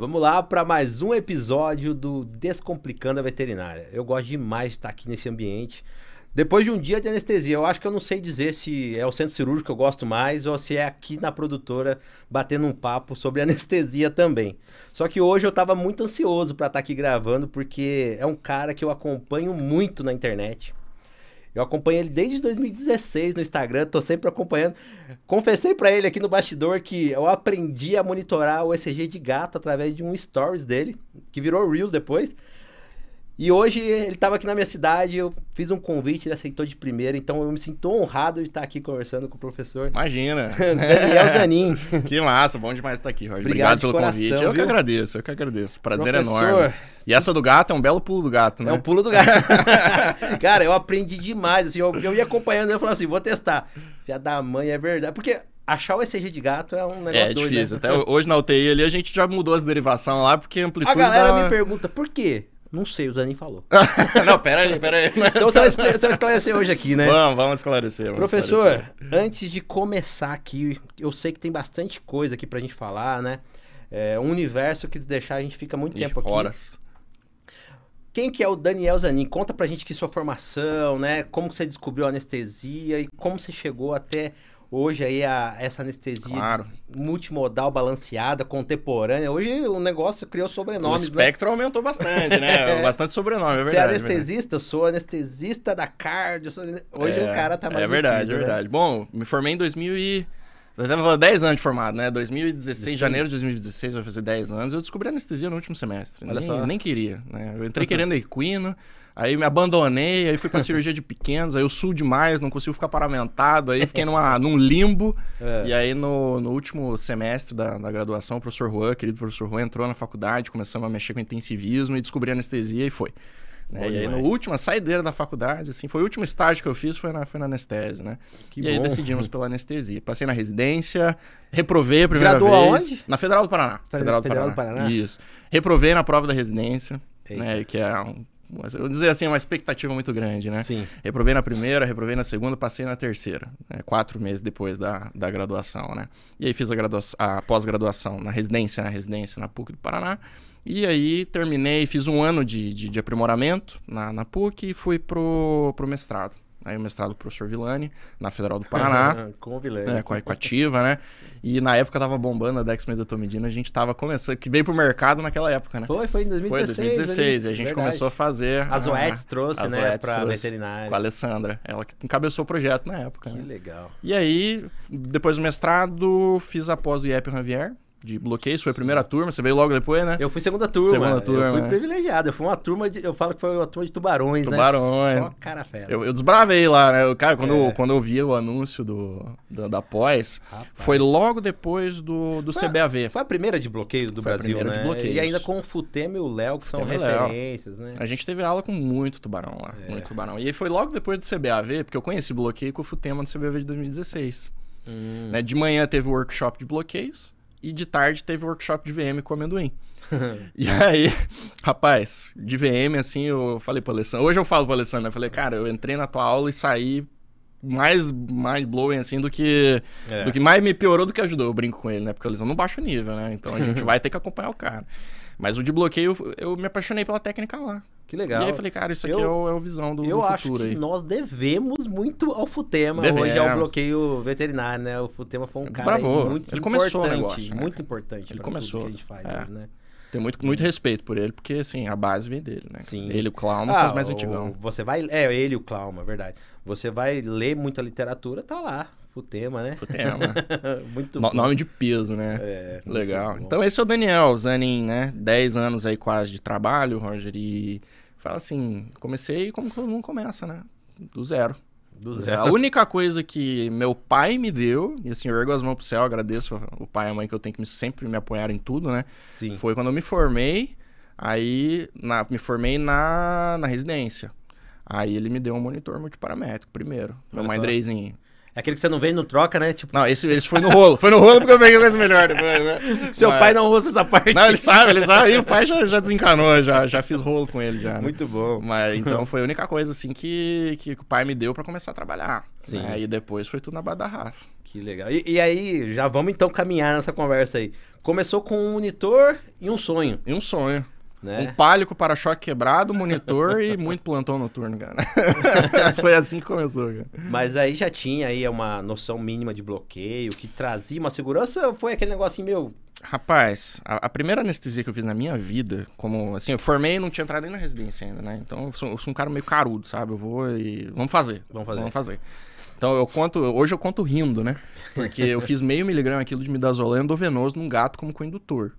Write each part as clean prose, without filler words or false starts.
Vamos lá para mais um episódio do Descomplicando a Veterinária. Eu gosto demais de estar aqui nesse ambiente. Depois de um dia de anestesia, eu acho que eu não sei dizer se é o centro cirúrgico que eu gosto mais ou se é aqui na produtora batendo um papo sobre anestesia também. Só que hoje eu estava muito ansioso para estar aqui gravando porque é um cara que eu acompanho muito na internet. Eu acompanho ele desde 2016 no Instagram, tô sempre acompanhando. Confessei pra ele aqui no bastidor que eu aprendi a monitorar o ECG de gato através de um stories dele, que virou Reels depois. E hoje ele tava aqui na minha cidade, eu fiz um convite, ele aceitou de primeira, então eu me sinto honrado de estar aqui conversando com o professor. Imagina. Daniel Zanin. Que massa, bom demais estar aqui, Roger. Obrigado pelo coração, convite. viu? Eu que agradeço. Prazer Professor, enorme. E essa do gato é um belo pulo do gato, né? É um pulo do gato. Cara, eu aprendi demais, assim, eu ia acompanhando e eu falava assim, vou testar. Filha da mãe, é verdade. Porque achar o ECG de gato é um negócio doido, difícil. né? Até hoje na UTI ali a gente já mudou as derivações lá, porque a amplitude A galera me pergunta, por quê? Não sei, o Zanin falou. Não, pera aí. Então você vai esclarecer hoje aqui, né? Vamos esclarecer. Professor, antes de começar aqui, eu sei que tem bastante coisa aqui pra gente falar, né? É um universo que se deixar a gente fica muito tempo aqui. Horas. Quem que é o Daniel Zanin? Conta pra gente que sua formação, né? Como que você descobriu a anestesia e como você chegou até hoje aí a essa anestesia multimodal, balanceada, contemporânea. Hoje o negócio criou sobrenomes, O espectro aumentou bastante, né? Bastante sobrenome, é verdade. Você é anestesista? Eu sou anestesista da cardio. Hoje o cara tá mais verdade, metido, é verdade. Né? Bom, me formei em 2000 e... Eu tava 10 anos de formado, né? 2016, janeiro de 2016, vai fazer 10 anos. Eu descobri anestesia no último semestre. Nem queria, né? Eu entrei querendo equino, aí me abandonei, aí fui pra cirurgia de pequenos, aí eu suo demais, não consigo ficar paramentado, aí fiquei num limbo. E aí no último semestre da graduação, o professor Juan, querido professor Juan, entrou na faculdade, começamos a mexer com intensivismo e descobri anestesia e foi. Né? E aí, no último, a saideira da faculdade, assim, foi o último estágio que eu fiz, foi na anestese, né? Aí decidimos pela anestesia. Passei na residência, reprovei a primeira vez. Graduou aonde? Na Federal do Paraná. Federal do Paraná? Isso. Reprovei na prova da residência, né? Que é, eu vou dizer assim, uma expectativa muito grande, né? Sim. Reprovei na primeira, reprovei na segunda, passei na terceira. Né? 4 meses depois da graduação, né? E aí fiz a pós-graduação na residência na PUC do Paraná. E aí terminei, fiz um ano de aprimoramento na PUC e fui pro mestrado. Aí o mestrado do professor Villani, na Federal do Paraná. Com o Villani. Com a Ativa, né? E na época tava bombando a dexmedetomidina, a gente tava começando, que veio pro mercado naquela época, né? Foi em 2016. Foi em 2016, e a gente começou a fazer... A Zoetis trouxe, né, pra veterinária. Com a Alessandra, ela que encabeçou o projeto na época. Que né? legal. E aí, depois do mestrado, fiz a pós do IEP Ranvier, de bloqueio, foi a primeira turma, você veio logo depois, né? Eu fui segunda turma. Eu fui privilegiado, eu fui uma turma eu falo que foi uma turma de tubarões, né? Só cara fera. Eu desbravei lá, né? Cara, quando eu vi o anúncio da pós, foi logo depois do CBAV. Foi a primeira de bloqueio do Brasil, né? De bloqueio. E ainda com o Futema e o Léo, que são referências, né? A gente teve aula com muito tubarão lá, muito tubarão. E aí foi logo depois do CBAV, porque eu conheci bloqueio com o Futema no CBAV de 2016. Né? De manhã teve o workshop de bloqueios, e de tarde teve o workshop de VM com amendoim. E aí, rapaz, de VM, assim, eu falei pro Alessandro... Hoje eu falo pro Alessandro, eu falei, cara, eu entrei na tua aula e saí mais mind-blowing, assim, do que mais me piorou do que ajudou. Eu brinco com ele, né? Porque o Alessandro não baixa o nível, né? Então a gente vai ter que acompanhar o cara. Mas o de bloqueio, eu me apaixonei pela técnica lá. Que legal. E aí eu falei, cara, isso aqui é o visão do futuro aí. Eu acho que nós devemos muito ao Futema, hoje ao bloqueio veterinário, né? O Futema foi um cara muito ele importante, começou o negócio, muito importante ele para começou. tudo que a gente faz hoje, né? Tem muito respeito por ele, porque, assim, a base vem dele, né? Sim. Ele e o Klauma são os mais antigão. Você vai... ele e o Klauma, verdade. Você vai ler muita literatura, tá lá. Futema, né? Futema. Muito nome de peso, né? Legal. Então, esse é o Daniel Zanin, né? 10 anos aí quase de trabalho, Roger, e fala assim, comecei como todo mundo começa, né? Do zero. A única coisa que meu pai me deu, e assim, eu ergo as mãos pro céu, agradeço o pai e a mãe que eu tenho que sempre me apoiar em tudo, né? Sim. Foi quando eu me formei, aí me formei na residência. Aí ele me deu um monitor multiparamétrico primeiro, meu Mindrayzinho. É aquele que você não vende, não troca, né? Tipo... Não, esse foi no rolo. Foi no rolo porque eu peguei coisa melhor depois, né? Seu pai não usa essa parte. Não, ele sabe. E o pai já desencanou, já fiz rolo com ele já. Né? Muito bom. Mas então foi a única coisa, assim, que o pai me deu pra começar a trabalhar. Sim. Né? E depois foi tudo na base da raça. Que legal. E aí, já vamos então caminhar nessa conversa aí. Começou com um monitor e um sonho. E um sonho. Né? Um Palio com para-choque quebrado, monitor e muito plantão noturno, cara. Foi assim que começou, cara. Mas aí já tinha aí uma noção mínima de bloqueio, que trazia uma segurança, ou foi aquele negocinho meu... Rapaz, a primeira anestesia que eu fiz na minha vida, como assim, eu formei e não tinha entrado nem na residência ainda, né? Então eu sou um cara meio carudo, sabe? Eu vou e... Vamos fazer. Então hoje eu conto rindo, né? Porque eu fiz 0,5 miligrama aquilo de midazolam endovenoso num gato como coindutor.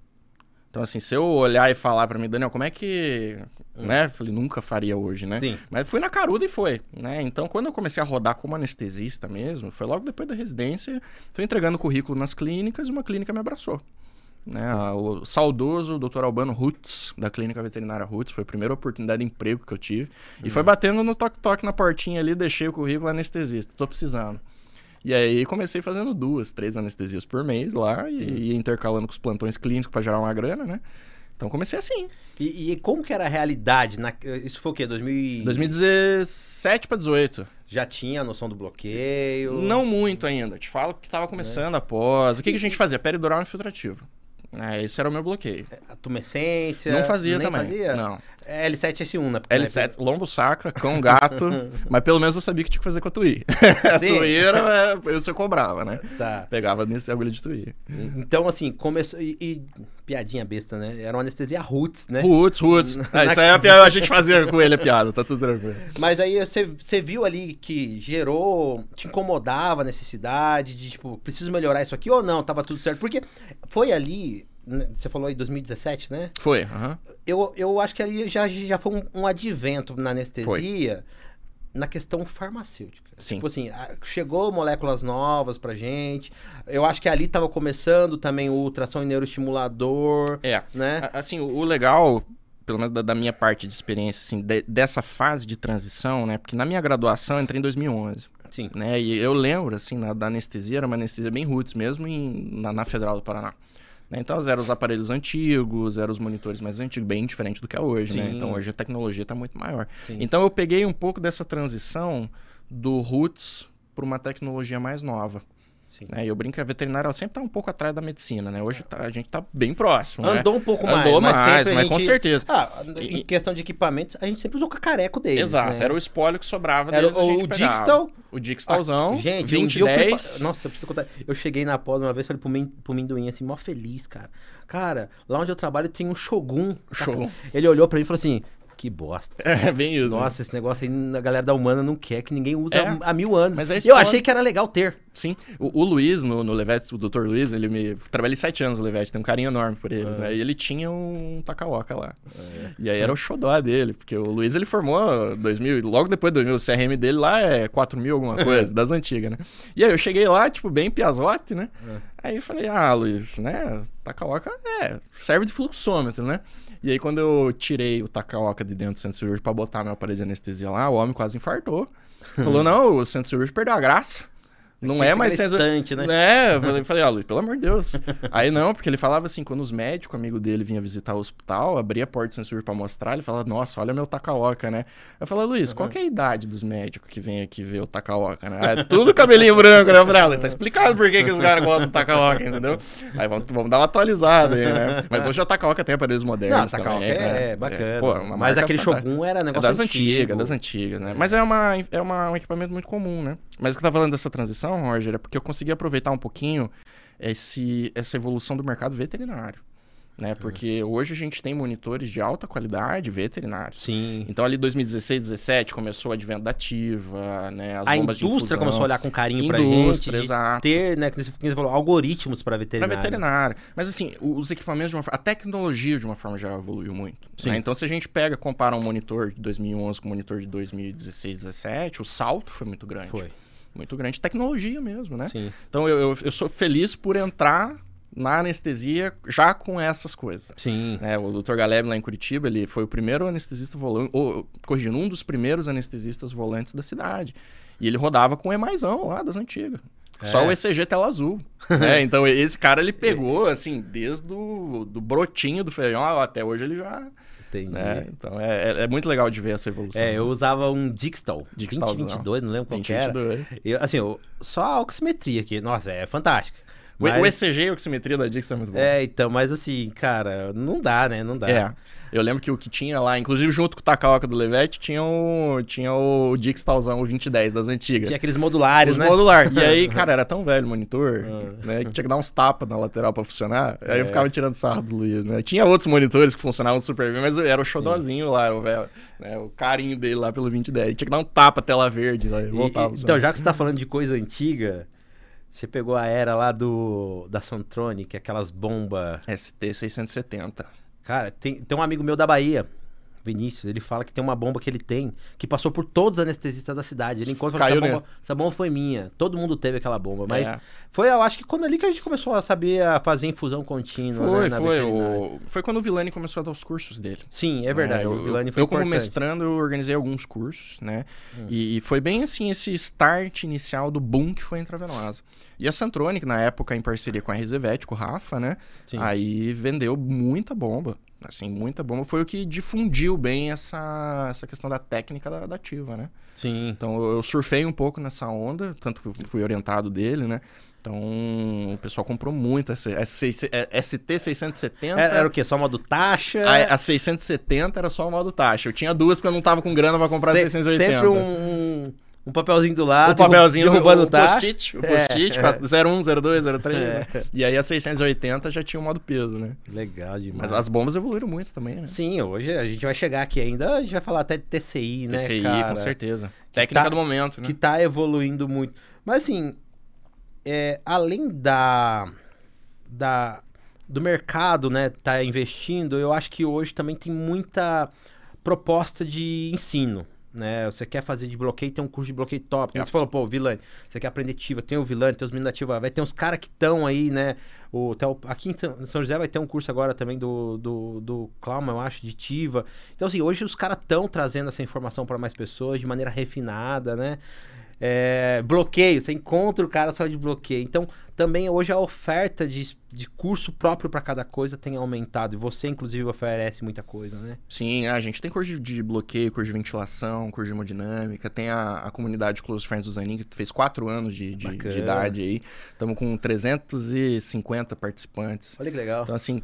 Então, assim, se eu olhar e falar pra mim, Daniel, como é que... né? Falei, nunca faria hoje, né? Sim. Mas fui na caruda e foi, né? Então, quando eu comecei a rodar como anestesista mesmo, foi logo depois da residência, tô entregando currículo nas clínicas e uma clínica me abraçou. Né? O saudoso Dr. Albano Rutz, da Clínica Veterinária Rutz, foi a primeira oportunidade de emprego que eu tive. E foi batendo no toque-toque na portinha ali, deixei o currículo anestesista, tô precisando. E aí comecei fazendo 2, 3 anestesias por mês lá e ia intercalando com os plantões clínicos para gerar uma grana, né? Então comecei assim. E como que era a realidade? Isso foi o quê? 2017 para 18. Já tinha a noção do bloqueio? Não muito ainda. Te falo que estava começando após. O que a gente fazia? Peridural infiltrativo. Esse era o meu bloqueio. A tumescência? Não fazia nem também. Fazia? Não. L7, S1, né? L7, lombo sacra, cão, gato. Mas pelo menos eu sabia que tinha que fazer com a tuí. A Sim. tuí era... Você cobrava, né? Tá. Pegava nesse agulha de tuí. Então, assim, começou... E piadinha besta, né? Era uma anestesia roots, né? Roots. Isso aí a gente fazia com ele a piada, tá tudo tranquilo. Mas aí você viu ali que gerou... Te incomodava a necessidade de, tipo, preciso melhorar isso aqui ou não? Tava tudo certo? Porque foi ali... Você falou aí 2017, né? Foi, aham. Eu acho que ali já foi um advento na anestesia, na questão farmacêutica. Sim. Tipo assim, chegou moléculas novas pra gente. Eu acho que ali tava começando também o ultrassom e neuroestimulador. Né? Assim, o legal, pelo menos da minha parte de experiência, assim, dessa fase de transição, né? Porque na minha graduação eu entrei em 2011. Sim. Né? E eu lembro, assim, da anestesia, era uma anestesia bem roots mesmo na Federal do Paraná. Então, eram os aparelhos antigos, eram os monitores mais antigos, bem diferente do que é hoje, né? Então, hoje a tecnologia está muito maior. Sim. Então, eu peguei um pouco dessa transição do roots para uma tecnologia mais nova. Sim. Né? E eu brinco que a veterinária ela sempre está um pouco atrás da medicina, né? Hoje a gente está bem próximo. Andou né? um pouco mais. Andou mais, mas com certeza. Em questão de equipamentos, a gente sempre usou o cacareco deles. Exato, né? era o espólio que sobrava deles. O Digital. O Dixtalzão. Gente, 20, um dia 10. Nossa, eu preciso contar. Eu cheguei na pós uma vez e falei pro Minduim assim, mó feliz, cara. Cara, lá onde eu trabalho tem um Shogun. Shogun. Ele olhou pra mim e falou assim... Que bosta. É, bem isso. Nossa, esse negócio aí a galera da Humana não quer, que ninguém usa há 1000 anos. Mas eu achei que era legal ter. Sim. O Luiz, no Levete, o Dr. Luiz, trabalhei 7 anos no Levete, tem um carinho enorme por eles, né? E ele tinha um Takaoka lá. E aí era o xodó dele, porque o Luiz, ele formou 2000, logo depois de 2000, o CRM dele lá é 4.000 alguma coisa, das antigas, né? E aí eu cheguei lá, tipo, bem piazote, né? Aí eu falei, Luiz, né? Takaoka serve de fluxômetro, né? E aí, quando eu tirei o Takaoka de dentro do centro cirúrgico pra botar meu aparelho de anestesia lá, o homem quase infartou. Falou, não, o centro cirúrgico perdeu a graça. Não é mais distante, né? Eu falei, Luiz, pelo amor de Deus. Aí não, porque ele falava assim, quando os médicos, amigo dele, vinha visitar o hospital, abria a porta do centro cirúrgico pra mostrar, ele falava, nossa, olha meu Takaoka, né? Eu falei, Luiz, qual que é a idade dos médicos que vêm aqui ver o Takaoka, né? É tudo cabelinho branco, né? Eu falei, tá explicado por que os caras gostam do Takaoka, entendeu? Aí vamos dar uma atualizada aí, né? Mas hoje a Takaoka tem aparelhos modernos também. Takaoka é bacana. Pô, mas aquele Shogun era negócio das antigas, né? Mas é um equipamento muito comum, né? Mas o que tá falando dessa transição, Roger, é porque eu consegui aproveitar um pouquinho essa evolução do mercado veterinário. Né? Porque hoje a gente tem monitores de alta qualidade veterinários. Sim. Então ali 2016, 2017 começou o advento da Ativa, né? As bombas de infusão. A indústria começou a olhar com carinho pra gente. Exato. Ter, né, que você falou, algoritmos para veterinário. Para veterinário. Mas assim, os equipamentos, a tecnologia de uma forma geral evoluiu muito. Né? Então se a gente compara um monitor de 2011 com um monitor de 2016, 2017, o salto foi muito grande. Foi. Muito grande. Tecnologia mesmo, né? Sim. Então eu sou feliz por entrar na anestesia já com essas coisas. Sim. Né? O Dr. Galeb lá em Curitiba, ele foi o primeiro anestesista volante, corrigindo, um dos primeiros anestesistas volantes da cidade. E ele rodava com o EMAIzão lá das antigas. Só o ECG tela azul. Né? Então esse cara ele pegou, assim, desde do brotinho do feijão até hoje ele já... Entendi. Né? Então é muito legal de ver essa evolução. Eu usava um Dixtal 2022, não lembro qual que era. Só a oximetria aqui, nossa, é fantástica. Mas... O ECG e a oximetria da Dixtal é muito bom. Então, mas assim, cara, não dá, né? Não dá. Eu lembro que o que tinha lá, inclusive junto com o Takawaka do Levete, tinha o Dixtalzão, o 2010 das antigas. Tinha aqueles modulares, né? Modular. E aí, cara, era tão velho o monitor, né? Que tinha que dar uns tapas na lateral pra funcionar. Aí eu ficava tirando sarro do Luiz, né? Tinha outros monitores que funcionavam super bem, mas era o xodózinho lá, o carinho dele lá pelo 2010. Tinha que dar um tapa, tela verde, aí voltava. Então, já que você tá falando de coisa antiga... Você pegou a era lá da Sontronic, aquelas bombas... ST670. Cara, tem um amigo meu da Bahia, Vinícius, ele fala que tem uma bomba que ele tem, que passou por todos os anestesistas da cidade. Ele encontra e fala, essa bomba foi minha. Todo mundo teve aquela bomba, mas foi, eu acho que quando ali que a gente começou a saber a fazer infusão contínua, Foi quando o Villani começou a dar os cursos dele. Sim, é verdade. O Villani foi como mestrando, eu organizei alguns cursos, né? E foi bem assim, esse start inicial do boom que foi a intravenosa. E a Santronic, na época, em parceria com a RZVET, com o Rafa, né? Sim. Aí vendeu muita bomba. Assim, muita bomba. Foi o que difundiu bem essa questão da técnica da ativa, né? Sim. Então, eu surfei um pouco nessa onda, tanto que eu fui orientado dele, né? Então, o pessoal comprou muito. ST670... Era o quê? Só o modo taxa? A 670 era só o modo taxa. Eu tinha duas porque eu não tava com grana pra comprar a 680. Sempre um papelzinho do lado, o papelzinho derrubando o post-it, 01, 02, 03, né? E aí a 680 já tinha o modo peso, né? Legal demais. Mas as bombas evoluíram muito também, né? Sim, hoje a gente vai chegar aqui ainda, a gente vai falar até de TCI, né, TCI, cara? com certeza. Técnica do momento, né? Que tá evoluindo muito. Mas assim, além do mercado, né, tá investindo, eu acho que hoje também tem muita proposta de ensino. Né? Você quer fazer de bloqueio, tem um curso de bloqueio top. Você falou, pô, Villani, você quer aprender Tiva, tem o Villani, tem os meninos da Tiva, vai ter uns caras que estão aí, né? Aqui em São José vai ter um curso agora também do Klauma, eu acho, de Tiva. Então, assim, hoje os caras estão trazendo essa informação para mais pessoas de maneira refinada, né? Bloqueio, você encontra o cara só de bloqueio. Então, também hoje a oferta de curso próprio para cada coisa tem aumentado. E você, inclusive, oferece muita coisa, né? Sim, a gente tem curso de bloqueio, curso de ventilação, curso de hemodinâmica. Tem a comunidade Close Friends do Zanin, que fez 4 anos de idade aí. Estamos com 350 participantes. Olha que legal. Então, assim,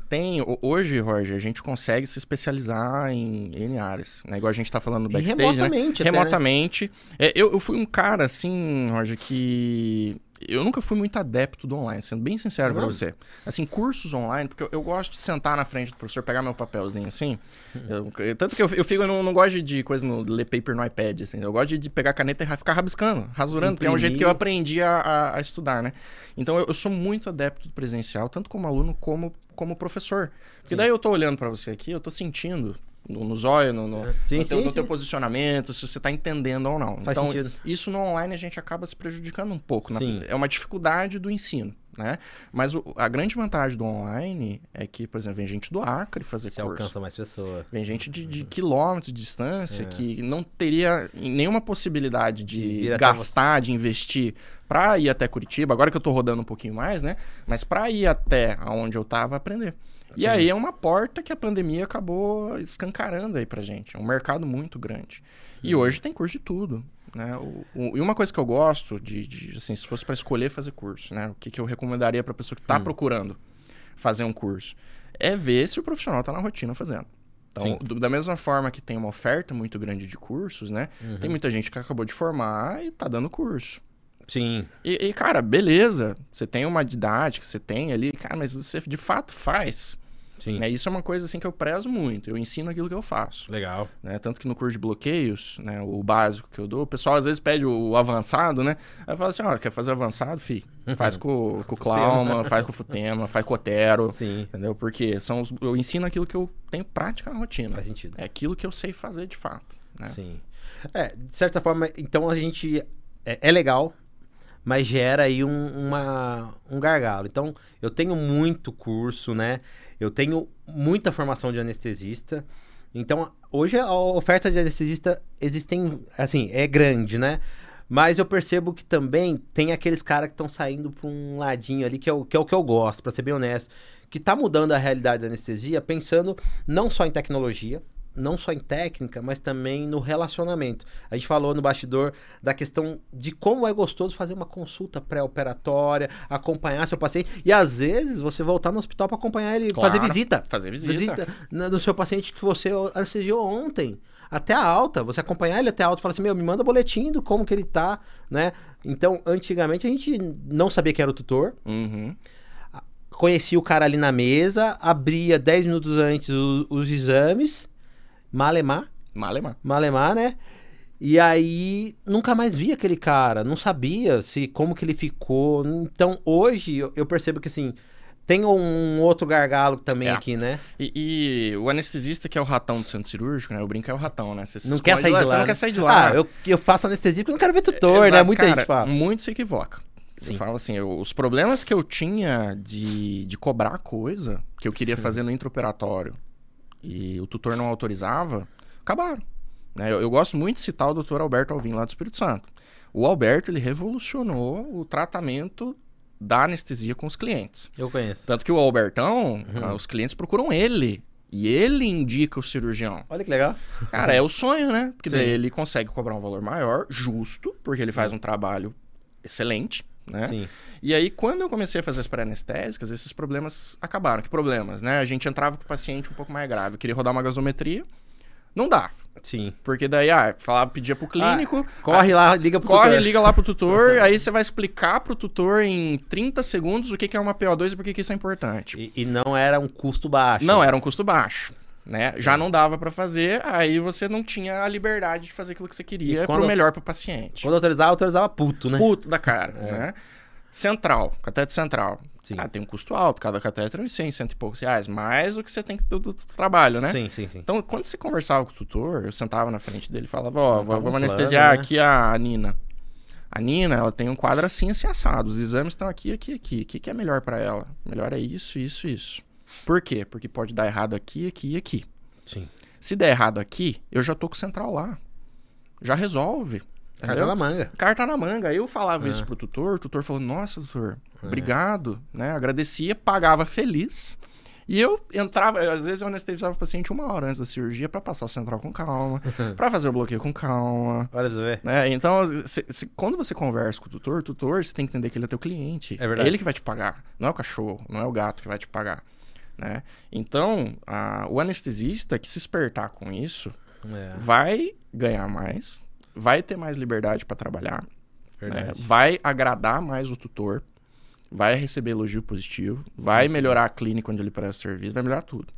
hoje, Roger, a gente consegue se especializar em N áreas. Né? Igual a gente tá falando no backstage, remotamente, né? Remotamente. Eu fui um cara, assim, Roger, que... Eu nunca fui muito adepto do online, sendo bem sincero pra você. Assim, cursos online, porque eu gosto de sentar na frente do professor, pegar meu papelzinho assim. Tanto que eu fico, eu não gosto de coisa ler paper no iPad, assim. Eu gosto de pegar a caneta e ficar rabiscando, rasurando, porque é um jeito que eu aprendi a estudar, né? Então, eu sou muito adepto do presencial, tanto como aluno como professor. Porque daí eu tô olhando pra você aqui, eu tô sentindo... no zóio, no teu posicionamento, se você está entendendo ou não. Faz sentido. Isso no online a gente acaba se prejudicando um pouco. É uma dificuldade do ensino, né? Mas a grande vantagem do online é que, por exemplo, vem gente do Acre fazer curso. Você alcança mais pessoas. Vem gente de quilômetros de distância que não teria nenhuma possibilidade de gastar, de investir para ir até Curitiba. Agora que eu estou rodando um pouquinho mais, né? Mas para ir até onde eu estava, aprender. E aí é uma porta que a pandemia acabou escancarando aí pra gente. É um mercado muito grande. E hoje tem curso de tudo, né? E uma coisa que eu gosto assim, se fosse para escolher fazer curso, né? O que eu recomendaria pra pessoa que tá procurando fazer um curso? É ver se o profissional tá na rotina fazendo. Então, da mesma forma que tem uma oferta muito grande de cursos, né? Tem muita gente que acabou de formar e tá dando curso. Sim. E, cara, beleza. Você tem uma didática, você tem ali... Cara, mas você de fato faz. Sim. Né? Isso é uma coisa assim que eu prezo muito. Eu ensino aquilo que eu faço. Legal. Né? Tanto que no curso de bloqueios, né, o básico que eu dou, o pessoal às vezes pede o avançado, né? Aí fala assim, quer fazer avançado, filho? Faz com o Klauma, faz com o Futema, faz com o Otero. Sim. Entendeu? Porque eu ensino aquilo que eu tenho prática na rotina. Faz sentido. É aquilo que eu sei fazer de fato. Né? Sim. De certa forma, então a gente... É legal... mas gera aí um gargalo. Então, eu tenho muito curso, né? Eu tenho muita formação de anestesista. Então, hoje a oferta de anestesista é grande, né? Mas eu percebo que também tem aqueles caras que estão saindo para um ladinho ali, que é o que eu gosto, para ser bem honesto, que tá mudando a realidade da anestesia, pensando não só em tecnologia, não só em técnica, mas também no relacionamento. A gente falou no bastidor da questão de como é gostoso fazer uma consulta pré-operatória, acompanhar seu paciente, e às vezes você voltar no hospital para acompanhar ele, claro, fazer visita. Fazer visita no seu paciente que você anestesiou ontem. Até a alta, você acompanhar ele até a alta e falar assim, me manda boletim do como que ele tá, né? Então, antigamente a gente não sabia que era o tutor, conhecia o cara ali na mesa, abria 10 minutos antes os exames, Malemar, né? E aí, nunca mais via aquele cara, não sabia como que ele ficou. Então, hoje, eu percebo que, assim, tem um outro gargalo também aqui, né? E o anestesista, que é o ratão do centro cirúrgico, né? O brinco é o ratão, né? Você não quer sair de lá. Você não quer sair de lá. Eu faço anestesia porque eu não quero ver tutor, né? Muita gente fala. Muito se equivoca. Sim. Eu falo assim, os problemas que eu tinha de cobrar coisa que eu queria fazer no intraoperatório e o tutor não autorizava, acabaram. Né? Eu gosto muito de citar o Dr. Alberto Alvim, lá do Espírito Santo. O Alberto, ele revolucionou o tratamento da anestesia com os clientes. Eu conheço. Tanto que o Albertão, os clientes procuram ele. E ele indica o cirurgião. Olha que legal. Cara, é o sonho, né? Porque daí ele consegue cobrar um valor maior, justo, porque ele faz um trabalho excelente, né? Sim. E aí, quando eu comecei a fazer as pré-anestésicas, esses problemas acabaram. Que problemas, né? A gente entrava com o paciente um pouco mais grave. Eu queria rodar uma gasometria, não dá. Sim. Porque daí, pedia pro clínico. Corre lá, liga pro tutor. Liga lá pro tutor. Aí você vai explicar pro tutor em 30 segundos o que é uma PO2 e por que isso é importante. E não era um custo baixo. Não, era um custo baixo. Né? Já não dava pra fazer, aí você não tinha a liberdade de fazer aquilo que você queria pro melhor pro paciente. Quando autorizava puto, né? Puto da cara, né? Central, catéter central. Sim. Tem um custo alto, cada catéter é uns 100 e poucos reais, mais o que você tem que do trabalho, né? Sim. Então, quando você conversava com o tutor, eu sentava na frente dele e falava, vamos anestesiar aqui a Nina. A Nina, ela tem um quadro assim assado, os exames estão aqui. O que é melhor pra ela? Melhor é isso. Por quê? Porque pode dar errado aqui e aqui. Sim. Se der errado aqui, eu já tô com o central lá. Já resolve. Carta na manga. Carta na manga. Aí eu falava isso pro tutor, o tutor falou, nossa, doutor, obrigado, né? Agradecia, pagava feliz. E eu entrava, às vezes eu anestesiava o paciente 1 hora antes da cirurgia pra passar o central com calma, pra fazer o bloqueio com calma. Olha pra você ver. Né? Então, quando você conversa com o tutor, você tem que entender que ele é teu cliente. É verdade. Ele que vai te pagar, não é o cachorro, não é o gato que vai te pagar. Né? Então, o anestesista que se espertar com isso vai ganhar mais, vai ter mais liberdade para trabalhar, né? Vai agradar mais o tutor, vai receber elogio positivo, vai melhorar a clínica onde ele presta serviço, vai melhorar tudo.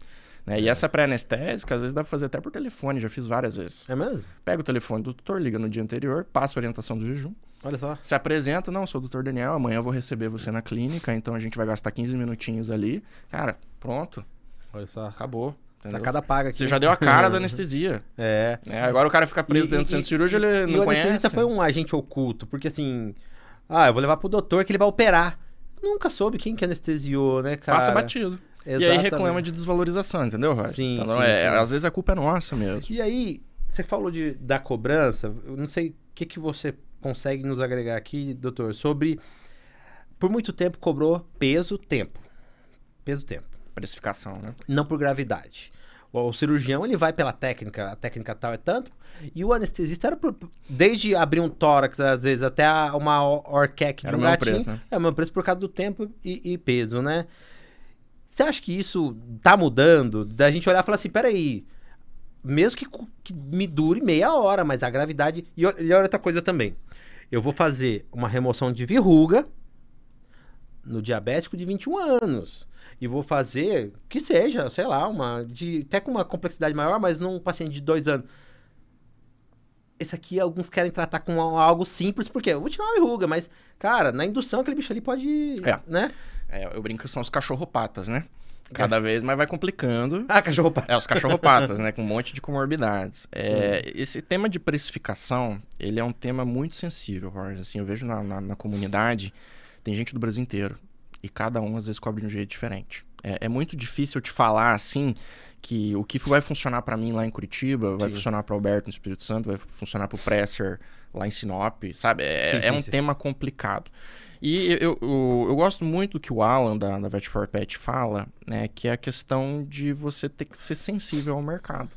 Né? E essa pré-anestésica, às vezes dá pra fazer até por telefone, já fiz várias vezes. É mesmo? Pega o telefone do tutor, liga no dia anterior, passa a orientação do jejum. Olha só. Se apresenta, não, sou o Dr. Daniel, amanhã eu vou receber você na clínica, então a gente vai gastar 15 minutinhos ali. Cara, pronto. Olha só. Acabou. Entendeu? Sacada paga aqui. Você já deu a cara da anestesia. Agora o cara fica preso dentro do centro cirúrgico, ele não conhece. O anestesista foi um agente oculto, porque assim... eu vou levar pro doutor que ele vai operar. Nunca soube quem que anestesiou, né, cara? Passa batido. Exatamente. E aí reclama de desvalorização, entendeu, Roger? Sim, então, sim. Às vezes a culpa é nossa mesmo. E aí, você falou da cobrança, eu não sei o que você consegue nos agregar aqui, doutor, sobre... Por muito tempo cobrou peso-tempo. Peso-tempo. Precificação, né? Não por gravidade. O cirurgião, ele vai pela técnica, a técnica tal é tanto, e o anestesista era desde abrir um tórax, às vezes, até uma orquec de um gatinho. Preço, né? É o mesmo preço por causa do tempo e peso, né? Você acha que isso tá mudando? Da gente olhar e falar assim, peraí, mesmo que me dure meia hora, mas a gravidade... E olha outra coisa também. Eu vou fazer uma remoção de verruga no diabético de 21 anos. E vou fazer, que seja, sei lá, até com uma complexidade maior, mas num paciente de 2 anos. Esse aqui, alguns querem tratar com algo simples, porque eu vou tirar uma verruga, mas, cara, na indução aquele bicho ali pode, né? Eu brinco que são os cachorropatas, né? Cada vez mais vai complicando. Cachorro-pata. Os cachorro-patas, né? Com um monte de comorbidades. Esse tema de precificação, ele é um tema muito sensível, Jorge. Assim, eu vejo na comunidade, tem gente do Brasil inteiro. E cada um, às vezes, cobra de um jeito diferente. É muito difícil eu te falar, assim, que o que vai funcionar para mim lá em Curitiba, vai funcionar para Alberto no Espírito Santo, vai funcionar para o Presser lá em Sinop, sabe? Um tema complicado. E eu gosto muito do que o Alan, da Vet for Pet, fala, né? Que é a questão de você ter que ser sensível ao mercado.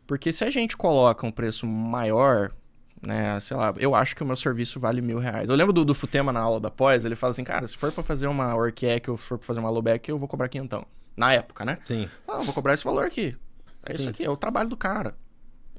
Porque se a gente coloca um preço maior, né? Sei lá, eu acho que o meu serviço vale R$1.000. Eu lembro do Futema na aula da pós, ele fala assim, cara, se for para fazer uma Orquec ou for para fazer uma Lobeck, eu vou cobrar quinhentão. Na época, né? Sim. Eu vou cobrar esse valor aqui. Isso aqui, é o trabalho do cara.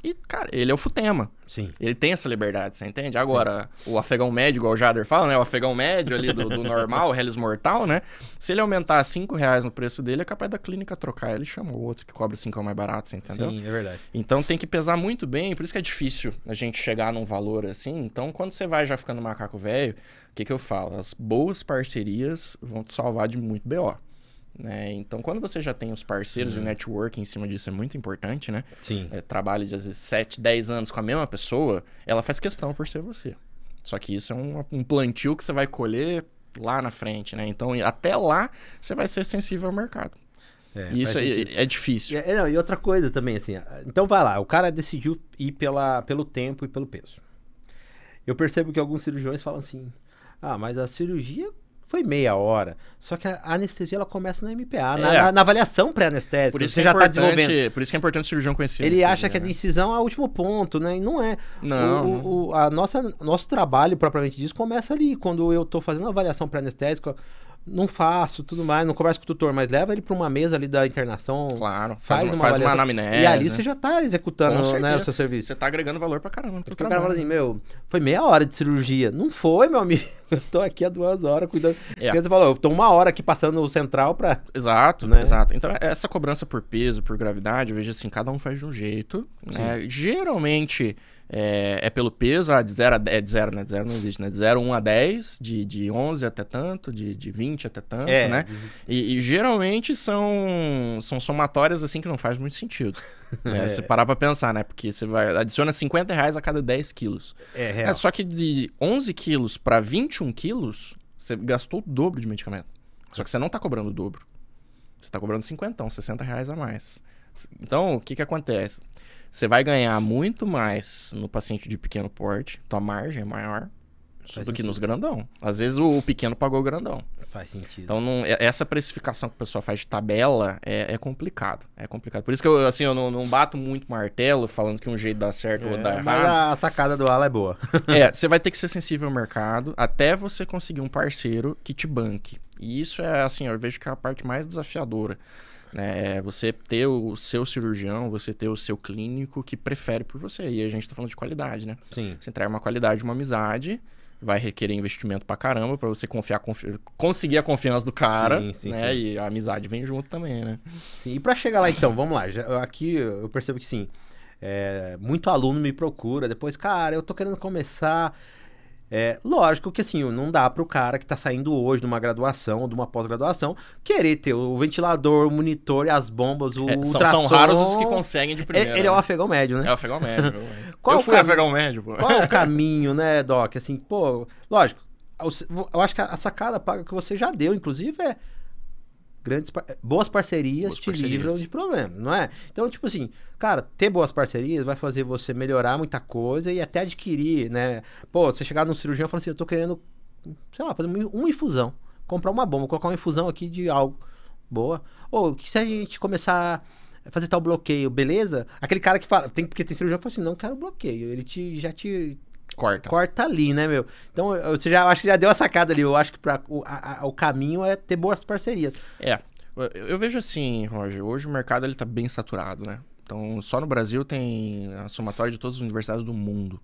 E, cara, ele é o Futema. Sim. Ele tem essa liberdade, você entende? Agora, o afegão médio, igual o Jader fala, né? O afegão médio ali do normal, o Hellis mortal, né? Se ele aumentar R$5 no preço dele, é capaz da clínica trocar. Ele chama o outro que cobra 5 mais barato, você entendeu? Sim, é verdade. Então tem que pesar muito bem, por isso que é difícil a gente chegar num valor assim. Então, quando você vai já ficando macaco velho, o que eu falo? As boas parcerias vão te salvar de muito BO. Né? Então, quando você já tem os parceiros e o network em cima disso é muito importante, né? Sim. Trabalho de, às vezes, 7, 10 anos com a mesma pessoa, ela faz questão por ser você. Só que isso é um plantio que você vai colher lá na frente, né? Então, até lá, você vai ser sensível ao mercado. E isso é difícil. E outra coisa também, assim, então vai lá, o cara decidiu ir pelo tempo e pelo peso. Eu percebo que alguns cirurgiões falam assim, mas a cirurgia foi meia hora. Só que a anestesia ela começa na MPA, na avaliação pré-anestésica. Por isso você já está desenvolvendo. Por isso que é importante o cirurgião conhecer. Ele acha que a decisão é o último ponto, né? E não é. Não. Nosso trabalho, propriamente disso, começa ali. Quando eu estou fazendo a avaliação pré-anestésica, não faço, tudo mais, não converso com o tutor, mas leva ele para uma mesa ali da internação. Claro. Faz uma anamnese. E ali você já está executando, né, o seu serviço. Você está agregando valor pra caramba. Porque o cara fala assim, foi meia hora de cirurgia. Não foi, meu amigo. Eu tô aqui há 2 horas cuidando. Porque você falou, eu tô 1 hora aqui passando o central pra... Exato, né? Exato. Então, essa cobrança por peso, por gravidade, eu vejo assim, cada um faz de um jeito. Né? Geralmente, é pelo peso, de 0 né? De 0 não existe, né? De 0, 1 a 10, de 11 até tanto, de 20 até tanto, né? E geralmente são somatórias, assim, que não faz muito sentido. Se parar pra pensar, né? Porque você adiciona R$50 a cada 10 quilos. Real. Só que de 11 quilos para 21 quilos, você gastou o dobro de medicamento. Só que você não tá cobrando o dobro. Você tá cobrando R$50 a mais. Então, o que acontece? Você vai ganhar muito mais no paciente de pequeno porte, tua margem é maior do que nos grandão. Às vezes o pequeno pagou o grandão. Faz sentido. Então, essa precificação que o pessoal faz de tabela é complicado. É complicado. Por isso que eu não bato muito martelo falando que um jeito dá certo ou dá errado. Mas a sacada do Ala é boa. Você vai ter que ser sensível ao mercado até você conseguir um parceiro que te banque. E isso é, assim, eu vejo que é a parte mais desafiadora. Você ter o seu cirurgião, você ter o seu clínico que prefere por você. E a gente tá falando de qualidade, né? Sim. Você entrega uma qualidade, uma amizade, vai requerer investimento pra caramba pra você conseguir a confiança do cara, sim. E a amizade vem junto também, né? Sim. E pra chegar lá, então, vamos lá. Aqui eu percebo que sim, muito aluno me procura, depois, cara, eu tô querendo começar... lógico que assim, não dá pro cara que tá saindo hoje de uma graduação ou de uma pós-graduação querer ter o ventilador, o monitor e as bombas, o ultrassom. São raros os que conseguem de primeira. Ele é o afegão médio, né? É o afegão médio. Eu fui afegão médio, pô. Qual é o caminho, né, Doc? Assim, lógico, eu acho que a sacada paga que você já deu, inclusive, boas parcerias te livram de problemas, não é? Então, tipo assim, cara, ter boas parcerias vai fazer você melhorar muita coisa e até adquirir, né? Você chegar num cirurgião e falar assim, eu tô querendo, sei lá, fazer uma infusão, comprar uma bomba, colocar uma infusão aqui de algo boa. Ou que se a gente começar a fazer tal bloqueio, beleza? Aquele cara que fala, porque tem cirurgião que fala assim, não quero bloqueio, ele já te... Corta ali, né, meu? Então, você acho que já deu a sacada ali. Eu acho que o caminho é ter boas parcerias. Eu vejo assim, Roger, hoje o mercado ele tá bem saturado, né? Então, só no Brasil tem a somatória de todas as universidades do mundo.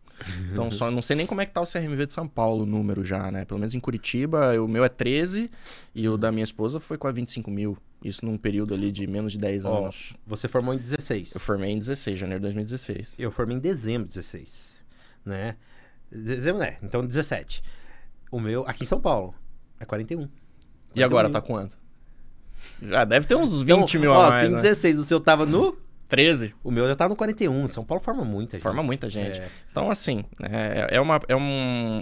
Então, não sei nem como é que tá o CRMV de São Paulo, o número já, né? Pelo menos em Curitiba, o meu é 13 e o da minha esposa foi quase 25 mil. Isso num período ali de menos de 10 anos. Você formou em 16. Eu formei em 16, janeiro de 2016. Eu formei em dezembro de 16, né? Dezembro, né? Então 17. O meu, aqui em São Paulo, é 41. E agora, tá quanto? Já deve ter uns 20 mil a mais, se em né? 16 o seu tava no... 13. O meu já tá no 41. São Paulo forma muita gente. Forma muita gente. Então, assim, é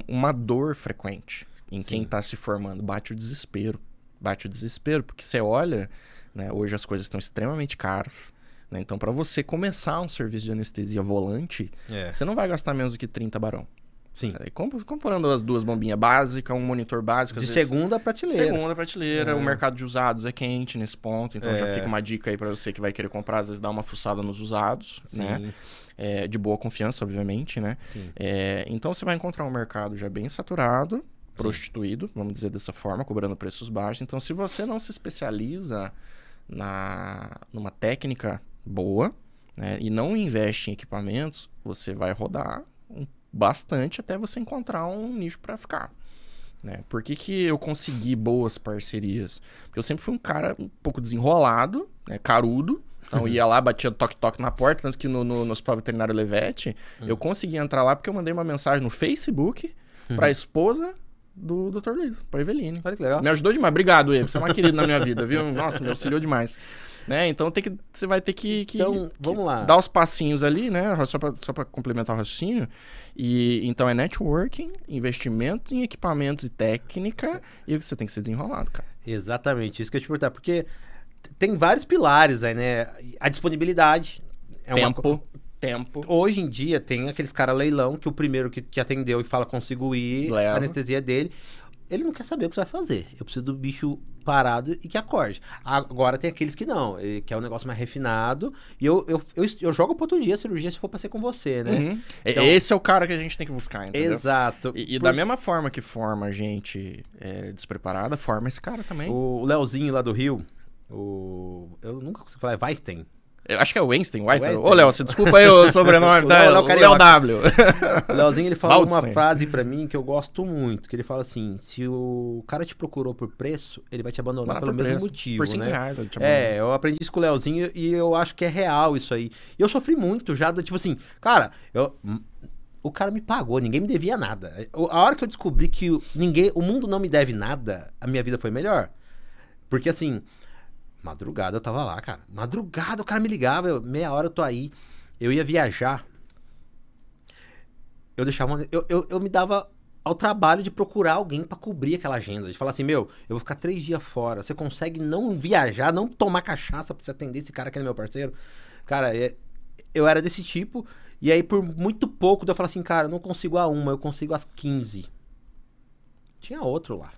uma dor frequente em quem tá se formando. Bate o desespero. Bate o desespero, porque você olha, né, hoje as coisas estão extremamente caras. Né? Então, para você começar um serviço de anestesia volante, você não vai gastar menos do que 30 barão. Sim. Comprando as 2 bombinhas básicas, um monitor básico. De segunda prateleira. Segunda prateleira. O mercado de usados é quente nesse ponto. Então já fica uma dica aí pra você que vai querer comprar. Às vezes dá uma fuçada nos usados, né? De boa confiança, obviamente, né? Então você vai encontrar um mercado já bem saturado, prostituído, vamos dizer dessa forma, cobrando preços baixos. Então se você não se especializa numa técnica boa, né, e não investe em equipamentos, você vai rodar bastante até você encontrar um nicho para ficar. Né? Por que eu consegui boas parcerias? Porque eu sempre fui um cara um pouco desenrolado, né, carudo. Então ia lá, batia toque-toque na porta, tanto que no Hospital Veterinário Levete, eu consegui entrar lá porque eu mandei uma mensagem no Facebook para a esposa do Dr. Luiz, para Eveline. Olha que legal. Me ajudou demais. Obrigado, Evo. Você é uma querida na minha vida, viu? Nossa, me auxiliou demais. Né? Então você vai ter que vamos lá. Dar os passinhos ali, né? Só para complementar o raciocínio. Então é networking, investimento em equipamentos e técnica, e você tem que ser desenrolado, cara. Exatamente, isso que eu ia te perguntar, porque tem vários pilares aí, né? A disponibilidade. Tempo. Hoje em dia tem aqueles caras leilão que o primeiro que te atendeu e fala consigo ir, a anestesia dele, ele não quer saber o que você vai fazer. Eu preciso do bicho parado e que acorde. Agora tem aqueles que não, que é um negócio mais refinado. E eu jogo pro outro dia a cirurgia se for pra ser com você, né? Uhum. Então, esse é o cara que a gente tem que buscar, entendeu? Exato. E da mesma forma que forma a gente despreparada, forma esse cara também. O Leozinho lá do Rio, eu nunca consigo falar, é Weinstein. Eu acho que é o Weinstein. Ô, Léo, você desculpa aí o sobrenome, tá? O Léo W. O Léozinho, ele falou uma frase pra mim que eu gosto muito, que ele fala assim, se o cara te procurou por preço, ele vai te abandonar pelo mesmo motivo, por 5 né? reais ele te abandona. Eu aprendi isso com o Léozinho e eu acho que é real isso aí. E eu sofri muito já, tipo assim, cara, o cara me pagou, ninguém me devia nada. A hora que eu descobri que o mundo não me deve nada, a minha vida foi melhor. Porque assim... Madrugada eu tava lá, cara. Madrugada o cara me ligava, meia hora eu tô aí. Eu ia viajar. Eu deixava... Eu me dava ao trabalho de procurar alguém pra cobrir aquela agenda. De falar assim, eu vou ficar 3 dias fora. Você consegue não viajar, não tomar cachaça pra você atender esse cara que é meu parceiro? Cara, eu era desse tipo. E aí por muito pouco eu falava assim, cara, eu não consigo a 1, eu consigo às 15. Tinha outro lá.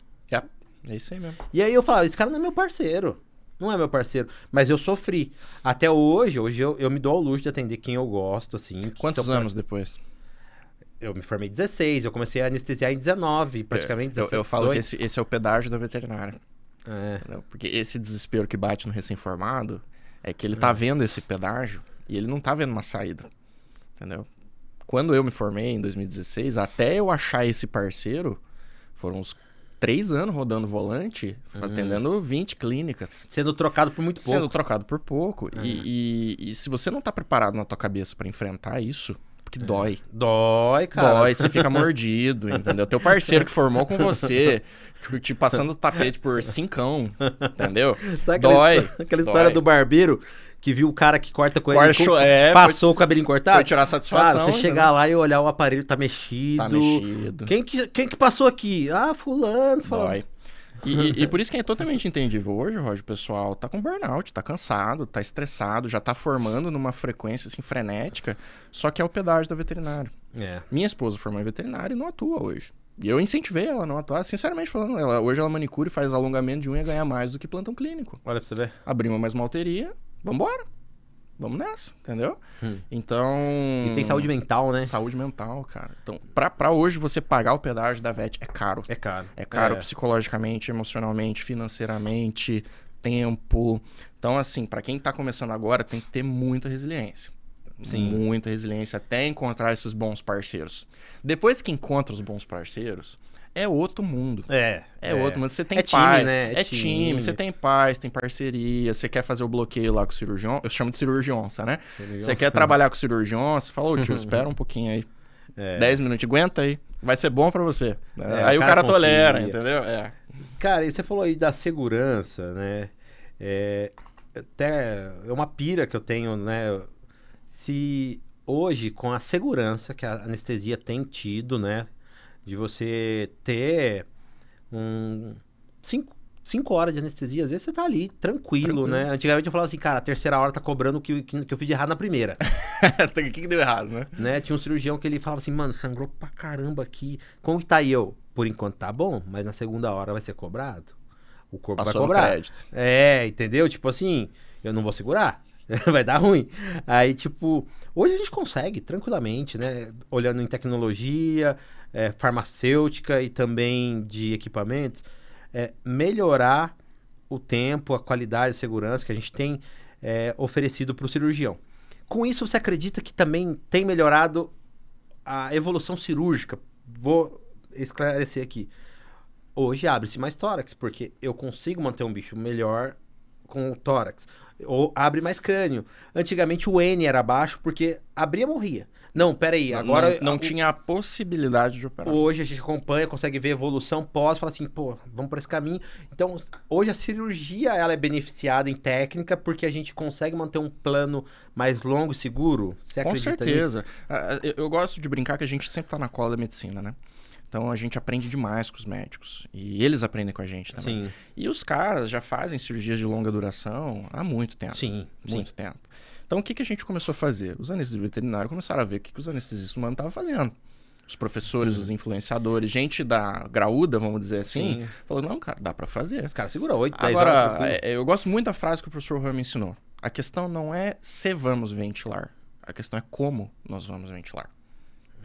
É isso aí mesmo. E aí eu falava, esse cara não é meu parceiro. Não é meu parceiro, mas eu sofri. Até hoje eu me dou ao luxo de atender quem eu gosto, assim. Quantos anos depois? Eu me formei em 16, eu comecei a anestesiar em 19, praticamente 17. Eu falo que esse é o pedágio da veterinária. É. Porque esse desespero que bate no recém-formado é que ele tá vendo esse pedágio e ele não tá vendo uma saída. Entendeu? Quando eu me formei em 2016, até eu achar esse parceiro, foram uns 3 anos rodando volante, atendendo 20 clínicas. Sendo trocado por muito pouco. Sendo trocado por pouco. E se você não tá preparado na tua cabeça pra enfrentar isso, porque dói. Dói, cara. Dói, você fica mordido, entendeu? Teu parceiro que formou com você, te passando o tapete por 5, entendeu? Sabe dói. Aquela história do barbeiro que viu o cara que corta com ele, passou o cabelinho cortado? Foi tirar satisfação. Cara, você chegar lá e olhar o aparelho, tá mexido. Tá mexido. Quem que passou aqui? Ah, fulano. Você dói. E por isso que é totalmente entendível. Hoje, Roger, o pessoal tá com burnout, tá cansado, tá estressado, já tá formando numa frequência assim, frenética, só que é o pedágio da veterinária. Minha esposa formou em veterinária e não atua hoje. E eu incentivei ela a não atuar, sinceramente falando. Hoje ela manicure e faz alongamento de unha e ganha mais do que plantão clínico. Olha pra você ver. Abrimos mais uma malteria, vambora. Vamos nessa, entendeu? Então... E tem saúde mental, né? Saúde mental, cara. Então, pra hoje você pagar o pedágio da VET é caro. É caro. É caro psicologicamente, emocionalmente, financeiramente, tempo. Então, assim, pra quem tá começando agora, tem que ter muita resiliência. Sim. Muita resiliência até encontrar esses bons parceiros. Depois que encontra os bons parceiros... É outro mundo. É outro mundo. Você tem time, né? É time. Você tem paz, tem parceria. Você quer fazer o bloqueio lá com o cirurgião. Eu chamo de cirurgionça, né? Você quer trabalhar com o cirurgião. Você fala, ô tio, espera um pouquinho aí. 10 minutos, aguenta aí. Vai ser bom pra você. Aí o cara tolera, entendeu? Cara, e você falou aí da segurança, né? Até é uma pira que eu tenho, né? Se hoje, com a segurança que a anestesia tem tido, né? De você ter 5 horas de anestesia, às vezes você tá ali, tranquilo, né? Antigamente eu falava assim, cara, a terceira hora tá cobrando o que eu fiz de errado na primeira. O que deu errado, né? Tinha um cirurgião que ele falava assim, mano, sangrou pra caramba aqui. Como que tá aí? Eu, por enquanto tá bom, mas na segunda hora vai ser cobrado. O corpo Passou vai cobrar. no crédito. Entendeu? Tipo assim, eu não vou segurar. Vai dar ruim. Aí, tipo, hoje a gente consegue tranquilamente, né? Olhando em tecnologia, farmacêutica e também de equipamentos, melhorar o tempo, a qualidade e segurança que a gente tem oferecido para o cirurgião. Com isso, você acredita que também tem melhorado a evolução cirúrgica? Vou esclarecer aqui. Hoje abre-se mais tórax, porque eu consigo manter um bicho melhor com o tórax. Ou abre mais crânio. Antigamente o N era baixo porque abria, morria. Não, peraí, agora... Não tinha a possibilidade de operar. Hoje a gente acompanha, consegue ver evolução pós, fala assim, pô, vamos por esse caminho. Então, hoje a cirurgia, ela é beneficiada em técnica porque a gente consegue manter um plano mais longo e seguro. Você acredita Com certeza. Eu gosto de brincar que a gente sempre tá na cola da medicina, né? Então a gente aprende demais com os médicos. E eles aprendem com a gente também. Sim. E os caras já fazem cirurgias de longa duração há muito tempo. Sim. Muito tempo. Então o que a gente começou a fazer? Os anestesistas veterinários começaram a ver o que os anestesistas humanos estavam fazendo. Os professores, os influenciadores, gente da graúda, vamos dizer assim, falou, não, cara, dá pra fazer. Os caras seguram 8, 10 horas. Agora, eu gosto muito da frase que o professor Juan me ensinou. A questão não é se vamos ventilar. A questão é como nós vamos ventilar.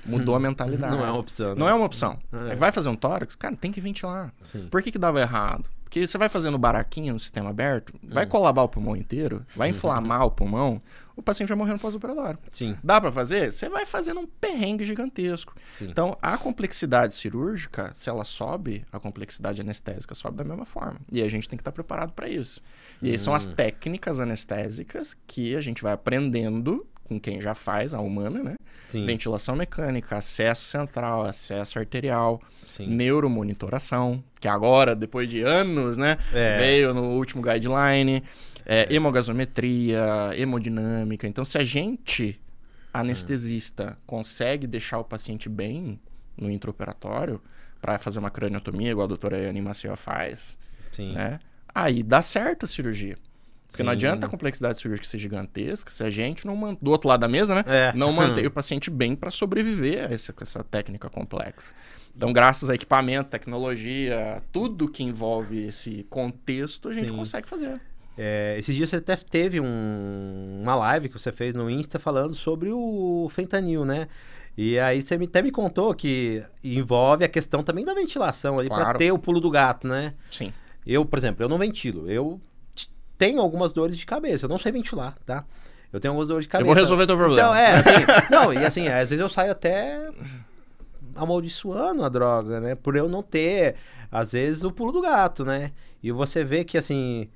Mudou a mentalidade. Não é uma opção. Né? Não é uma opção. Vai fazer um tórax? Cara, tem que ventilar. Sim. Por que dava errado? Porque você vai fazendo baraquinho no sistema aberto, vai colabar o pulmão inteiro, vai inflamar o pulmão, o paciente vai morrer no pós-operatório. Sim. Dá pra fazer? Você vai fazendo um perrengue gigantesco. Sim. Então, a complexidade cirúrgica, se ela sobe, a complexidade anestésica sobe da mesma forma. E a gente tem que estar preparado para isso. E aí são as técnicas anestésicas que a gente vai aprendendo com quem já faz, a humana, né? Sim. Ventilação mecânica, acesso central, acesso arterial, Sim. neuromonitoração, que agora, depois de anos, né? Veio no último guideline, hemogasometria, hemodinâmica. Então, se a gente, anestesista, consegue deixar o paciente bem no intraoperatório, para fazer uma craniotomia, igual a doutora Yane Maciel faz, né? Aí dá certo a cirurgia. Porque não adianta a complexidade cirúrgica ser gigantesca se a gente não do outro lado da mesa, né? Não mantém o paciente bem para sobreviver a essa técnica complexa. Então, graças a equipamento, tecnologia, tudo que envolve esse contexto, a gente consegue fazer. Esses dias você até teve uma live que você fez no Insta falando sobre o fentanil, né? E aí você até me contou que envolve a questão também da ventilação ali, para ter o pulo do gato, né? Sim. Eu, por exemplo, eu não ventilo. Eu tenho algumas dores de cabeça. Eu não sei ventilar, tá? Eu tenho algumas dores de cabeça. Eu vou resolver teu problema. Então, e assim, às vezes eu saio até amaldiçoando a droga, né? Por eu não ter, às vezes, o pulo do gato, né? E você vê que, assim,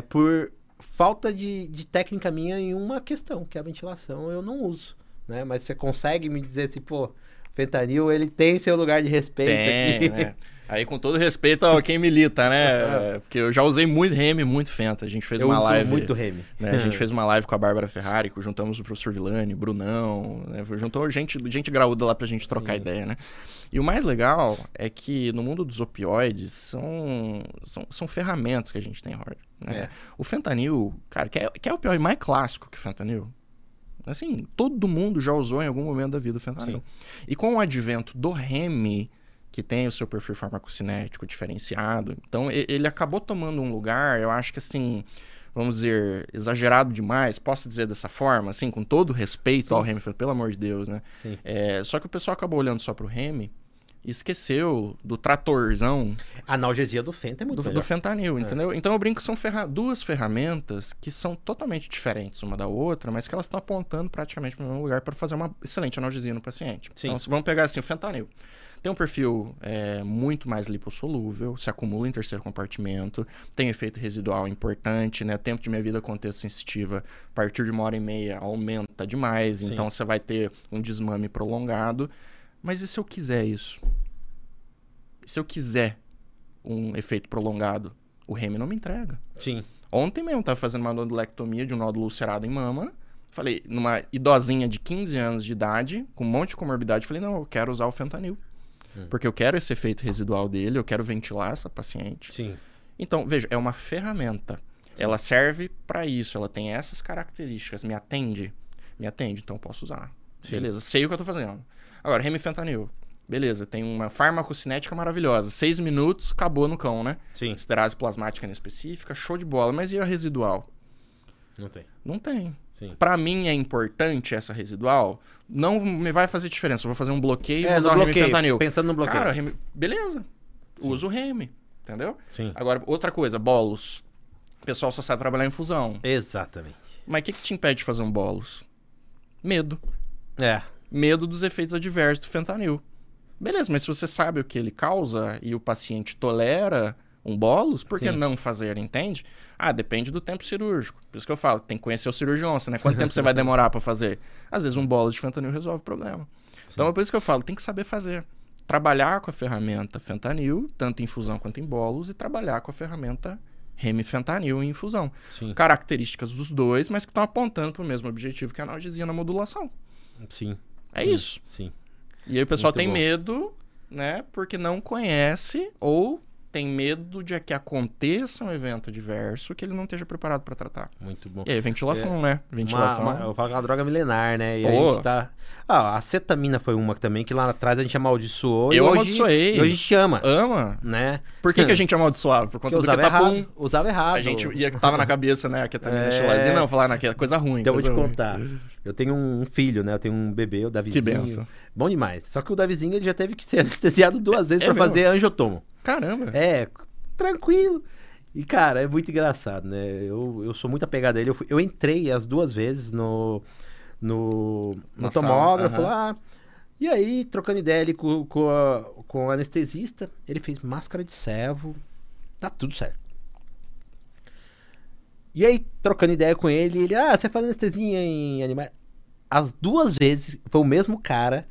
por falta de técnica minha em uma questão, que é a ventilação, eu não uso, né? Mas você consegue me dizer assim, pô, fentanil, ele tem seu lugar de respeito aqui. Né? Aí, com todo respeito a quem milita, né? Porque eu já usei muito reme, muito fenta. A gente fez uma live. Muito reme. Né? A gente fez uma live com a Bárbara Ferrari, juntamos o professor Villani, Brunão, né? Juntou gente graúda lá pra gente trocar ideia, né? E o mais legal é que no mundo dos opioides são ferramentas que a gente tem, Roger. Né? O fentanil, cara, que é o opioide mais clássico que o fentanil. Assim, todo mundo já usou em algum momento da vida o fentanil. Sim. E com o advento do reme, que tem o seu perfil farmacocinético diferenciado. Então, ele acabou tomando um lugar, eu acho que assim, vamos dizer, exagerado demais, posso dizer dessa forma, assim, com todo respeito ao reme, pelo amor de Deus, né? Só que o pessoal acabou olhando só pro reme e esqueceu do tratorzão. A analgesia do fenta é muito melhor. Do fentanil, entendeu? Então, eu brinco que são duas ferramentas que são totalmente diferentes uma da outra, mas que elas estão apontando praticamente para o mesmo lugar para fazer uma excelente analgesia no paciente. Sim. Então, vamos pegar assim, o fentanil. Tem um perfil muito mais lipossolúvel, se acumula em terceiro compartimento, tem efeito residual importante, né? Tempo de meia-vida contexto sensitiva, a partir de 1h30 aumenta demais, Sim. Então você vai ter um desmame prolongado. Mas e se eu quiser isso? E se eu quiser um efeito prolongado? O reme não me entrega. Sim. Ontem mesmo tava fazendo uma nodulectomia de um nódulo ulcerado em mama. Falei, numa idosinha de 15 anos de idade, com um monte de comorbidade, falei, não, eu quero usar o fentanil. Porque eu quero esse efeito residual dele, eu quero ventilar essa paciente. Sim. Então, veja, é uma ferramenta. Sim. Ela serve para isso, ela tem essas características. Me atende? Me atende, então eu posso usar. Sim. Beleza, sei o que eu tô fazendo. Agora, remifentanil. Beleza, tem uma farmacocinética maravilhosa. 6 minutos, acabou no cão, né? Sim. Esterase plasmática inespecífica, show de bola. Mas e a residual? Não tem. Não tem. Sim. Pra mim é importante essa residual. Não me vai fazer diferença. Eu vou fazer um bloqueio e vou usar o remifentanil. Pensando no bloqueio. Cara, beleza. Usa o remi. Entendeu? Sim. Agora, outra coisa, bolos. O pessoal só sabe trabalhar em infusão. Exatamente. Mas o que te impede de fazer um bolos? Medo. É. Medo dos efeitos adversos do fentanil. Beleza, mas se você sabe o que ele causa e o paciente tolera um bolos, por que Sim. não fazer, entende? Ah, depende do tempo cirúrgico. Por isso que eu falo, tem que conhecer o cirurgião, né? Quanto tempo você vai demorar para fazer? Às vezes um bolos de fentanil resolve o problema. Sim. Então é por isso que eu falo, tem que saber fazer. Trabalhar com a ferramenta fentanil, tanto em infusão quanto em bolos, e trabalhar com a ferramenta remifentanil em infusão. Sim. Características dos dois, mas que estão apontando para o mesmo objetivo, que é a analgesia na modulação. Sim. É isso. Sim. E aí o pessoal Muito tem bom. medo, né? Porque não conhece ou tem medo de que aconteça um evento adverso que ele não esteja preparado para tratar. Muito bom. E aí, ventilação, né? Ventilação. Eu falo que é uma droga milenar, né? E Pô. a gente tá... Ah, a acetamina foi uma também que lá atrás a gente amaldiçoou. Eu e hoje, amaldiçoei. E hoje a gente ama, Ama? né? Por que a gente amaldiçoava? Por conta Porque do usava ketapum. errado. Usava errado. A gente tava na cabeça, né? A ketamina, É. xilazina, não, falar naquela coisa ruim. Então eu vou coisa te ruim. contar. Eu tenho um filho, né? Eu tenho um bebê, o Davizinho. Que benção. Bom demais. Só que o Davizinho ele já teve que ser anestesiado 2 vezes pra mesmo? fazer angiotomo. Caramba. É, tranquilo. E, cara, é muito engraçado, né? Eu sou muito apegado a ele. Eu entrei as 2 vezes no tomógrafo lá. E aí, trocando ideia ali com o anestesista, ele fez máscara de servo. Tá tudo certo. E aí, trocando ideia com ele, você faz anestesia em animais? As 2 vezes, foi o mesmo cara.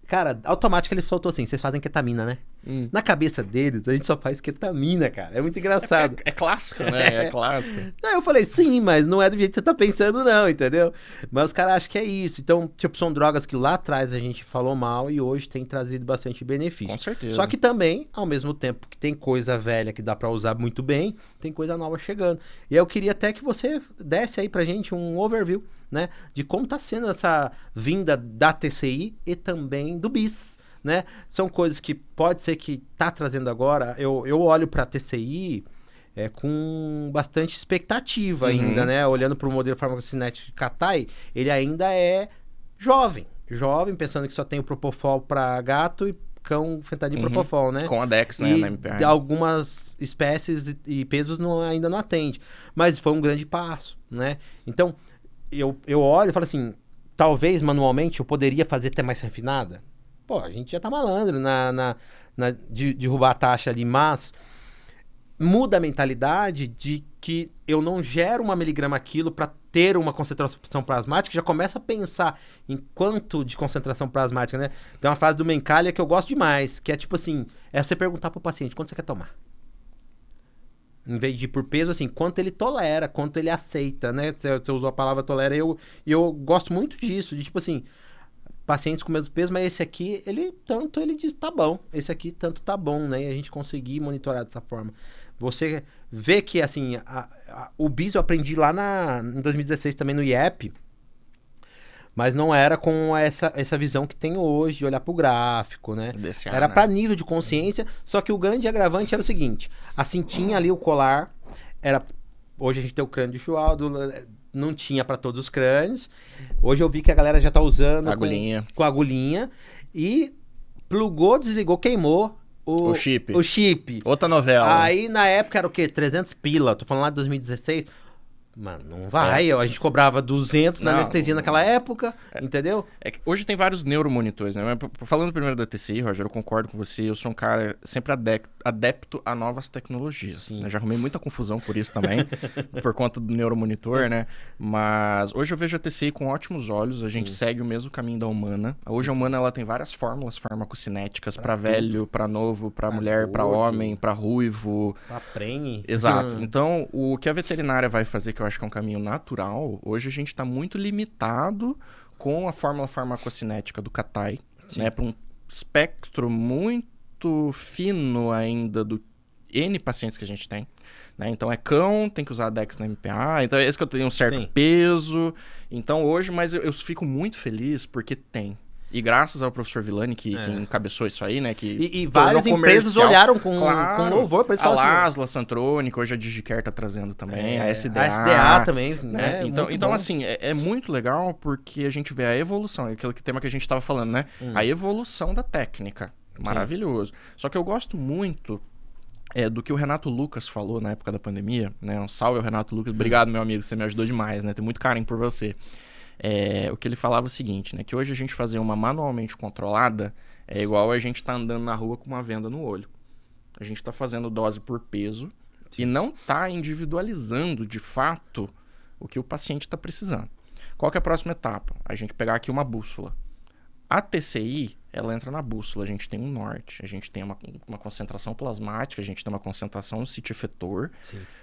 Cara, automático ele soltou assim, vocês fazem ketamina, né? Na cabeça deles, a gente só faz ketamina, cara. É muito engraçado. É clássico, né? É clássico. Não, eu falei, sim, mas não é do jeito que você tá pensando, não, entendeu? Mas os caras acham que é isso. Então, tipo, são drogas que lá atrás a gente falou mal e hoje tem trazido bastante benefício. Com certeza. Só que também, ao mesmo tempo que tem coisa velha que dá pra usar muito bem, tem coisa nova chegando. E eu queria até que você desse aí pra gente um overview, né? De como tá sendo essa vinda da TCI e também do BIS. Né? São coisas que pode ser que tá trazendo agora. Eu olho para a TCI com bastante expectativa ainda, né? Olhando para o modelo farmacocinético de Katai, ele ainda é jovem, pensando que só tem o Propofol para gato e cão fentanil Propofol, né? Com a Dex, né? E na MPR. algumas espécies e pesos ainda não atende, mas foi um grande passo, né? Então eu olho e falo assim, talvez manualmente eu poderia fazer até mais refinada. Pô, a gente já tá malandro de derrubar a taxa ali, mas muda a mentalidade de que eu não gero 1 miligrama quilo para ter uma concentração plasmática, já começa a pensar em quanto de concentração plasmática, né? Tem uma frase do Mencalha que eu gosto demais, que é tipo assim, é você perguntar pro paciente, quanto você quer tomar? Em vez de ir por peso, assim, quanto ele tolera, quanto ele aceita, né? Você usou a palavra tolera, eu gosto muito disso, de tipo assim, pacientes com o mesmo peso, mas esse aqui, ele diz, tá bom. Esse aqui, tanto tá bom, né? E a gente conseguir monitorar dessa forma. Você vê que, assim, o BIS eu aprendi lá em 2016 também no IEP, mas não era com essa visão que tem hoje, de olhar pro gráfico, né? Era para nível de consciência, só que o grande agravante era o seguinte, a cintinha ali, o colar, hoje a gente tem o crânio de Schwaldo, não tinha para todos os crânios. Hoje eu vi que a galera já tá usando com agulhinha. E plugou, desligou, queimou o chip. Outra novela. Aí na época era o quê? 300 pila. Tô falando lá de 2016. Mano, não vai. A gente cobrava 200 na anestesia naquela época, entendeu? Hoje tem vários neuromonitores, né? Falando primeiro da TCI, Roger, eu concordo com você. Eu sou um cara sempre adepto a novas tecnologias. Né? Já arrumei muita confusão por isso também, por conta do neuromonitor, né? Mas hoje eu vejo a TCI com ótimos olhos, a gente segue o mesmo caminho da Humana. Hoje a Humana ela tem várias fórmulas farmacocinéticas para velho, para novo, para mulher, para homem, para ruivo. Pra prene. Exato. Então, o que a veterinária vai fazer, que eu acho que é um caminho natural, hoje a gente está muito limitado com a fórmula farmacocinética do Catai, né? Para um espectro muito fino ainda do N pacientes que a gente tem, né? Então é cão, tem que usar a Dex na MPA, então é esse que eu tenho um certo peso. Então hoje, mas eu fico muito feliz porque tem. E graças ao professor Villani, que encabeçou isso aí, né? E várias empresas olharam com louvor para isso. A Laszlo, a Santronic, hoje a DigiCare tá trazendo também, a SDA. A SDA também, né? Então assim, é muito legal porque a gente vê a evolução, aquele tema que a gente tava falando, né? A evolução da técnica. Maravilhoso. Só que eu gosto muito do que o Renato Lucas falou na época da pandemia, né? Um salve ao Renato Lucas. Obrigado, meu amigo, você me ajudou demais, né? Tenho muito carinho por você. O que ele falava é o seguinte, né? Que hoje a gente fazer uma manualmente controlada é igual a gente tá andando na rua com uma venda no olho. A gente tá fazendo dose por peso e não tá individualizando, de fato, o que o paciente tá precisando. Qual que é a próxima etapa? A gente pegar aqui uma bússola. A TCI, ela entra na bússola, a gente tem um norte, a gente tem uma concentração plasmática, a gente tem uma concentração no sítio efetor,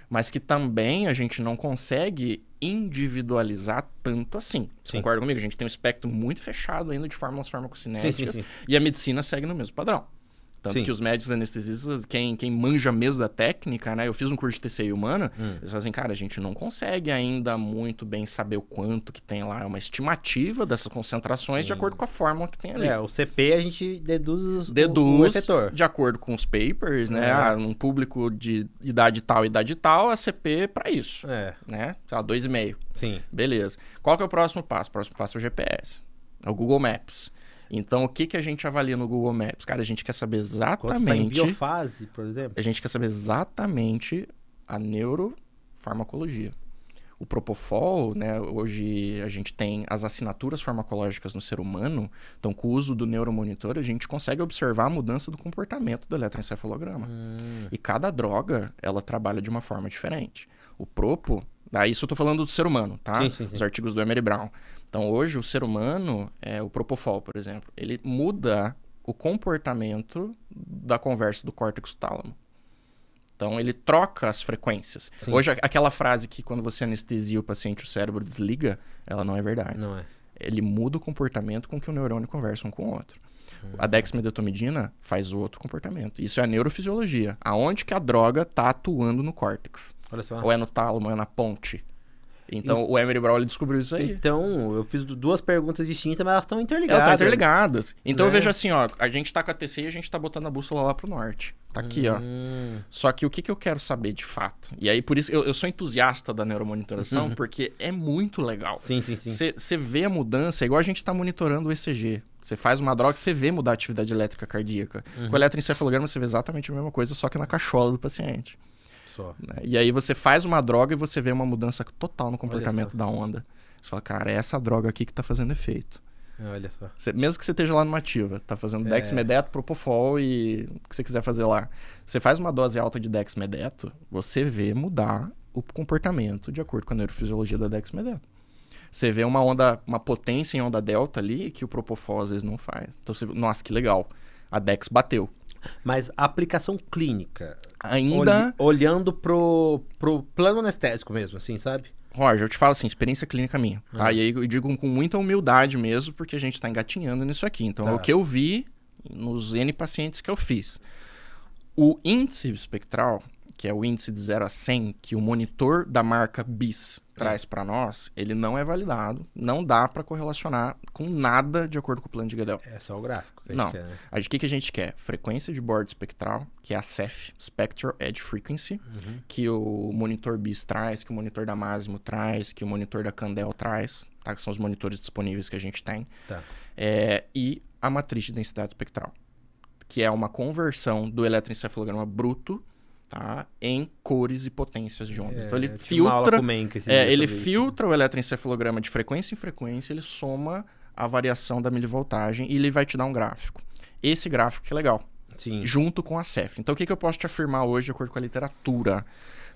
mas que também a gente não consegue individualizar tanto assim. Você concorda comigo? A gente tem um espectro muito fechado ainda de fórmulas farmacocinéticas e a medicina segue no mesmo padrão. Tanto que os médicos anestesistas, quem manja mesmo da técnica, né? Eu fiz um curso de TCI humana, eles falam assim, cara, a gente não consegue ainda muito bem saber o quanto que tem lá. É uma estimativa dessas concentrações de acordo com a fórmula que tem ali. O CP a gente deduz o efetor. De acordo com os papers, né? Um público de idade tal, a CP para isso. Né? Sei lá, 2,5. Sim. Beleza. Qual que é o próximo passo? O próximo passo é o GPS. É o Google Maps. Então, o que a gente avalia no Google Maps? Cara, a gente quer saber exatamente... Quanto tá em biofase, por exemplo? A gente quer saber exatamente a neurofarmacologia. O Propofol, né? Hoje a gente tem as assinaturas farmacológicas no ser humano. Então, com o uso do neuromonitor, a gente consegue observar a mudança do comportamento do eletroencefalograma. E cada droga, ela trabalha de uma forma diferente. O Propo... Isso eu tô falando do ser humano, tá? Sim. Os artigos do Emery Brown. Então, hoje, o ser humano, o Propofol, por exemplo, ele muda o comportamento da conversa do córtex tálamo. Então, ele troca as frequências. Hoje, aquela frase que quando você anestesia o paciente, o cérebro desliga, ela não é verdade. Não é. Ele muda o comportamento com que o neurônio conversa um com o outro. A dexmedetomidina faz outro comportamento. Isso é a neurofisiologia. Aonde que a droga está atuando no córtex. Olha só. Ou é no tálamo, ou é na ponte. Então, o Emery Brown descobriu isso aí. Então, eu fiz duas perguntas distintas, mas elas estão interligadas. Elas estão interligadas. Então, eu vejo assim, ó, a gente tá com a TCI e a gente tá botando a bússola lá pro norte. Tá aqui, ó. Só que o que eu quero saber de fato? E aí, por isso, eu sou entusiasta da neuromonitoração, porque é muito legal. Sim. Você vê a mudança, é igual a gente tá monitorando o ECG. Você faz uma droga, você vê mudar a atividade elétrica cardíaca. Com o eletroencefalograma, você vê exatamente a mesma coisa, só que na cachola do paciente. E aí você faz uma droga e você vê uma mudança total no comportamento da onda. Você fala, cara, é essa droga aqui que tá fazendo efeito. Olha só. Mesmo que você esteja lá numa ativa, tá fazendo dexmedeto, propofol e o que você quiser fazer lá. Você faz uma dose alta de dexmedeto, você vê mudar o comportamento de acordo com a neurofisiologia da dexmedeto. Você vê uma potência em onda delta ali que o propofol às vezes não faz. Então você vê, nossa, que legal. A dex bateu. Mas a aplicação clínica, ainda olhando pro plano anestésico mesmo, assim, sabe? Roger, eu te falo assim, experiência clínica minha, tá? E aí eu digo com muita humildade mesmo, porque a gente tá engatinhando nisso aqui. Então, o que eu vi nos N pacientes que eu fiz. O índice espectral, que é o índice de 0 a 100, que o monitor da marca BIS traz para nós, ele não é validado, não dá para correlacionar com nada de acordo com o plano de Guedel. É só o gráfico que a gente quer, né? O que a gente quer? Frequência de bordo espectral, que é a CEF, Spectral Edge Frequency, que o monitor BIS traz, que o monitor da Masimo traz, que o monitor da Candel traz, tá? Que são os monitores disponíveis que a gente tem. Tá. E a matriz de densidade espectral, que é uma conversão do eletroencefalograma bruto, tá, em cores e potências de ondas. Então ele filtra o eletroencefalograma de frequência em frequência, ele soma a variação da milivoltagem e ele vai te dar um gráfico. Esse gráfico que é legal. Sim. junto com a CEF. Então, o que eu posso te afirmar hoje, de acordo com a literatura?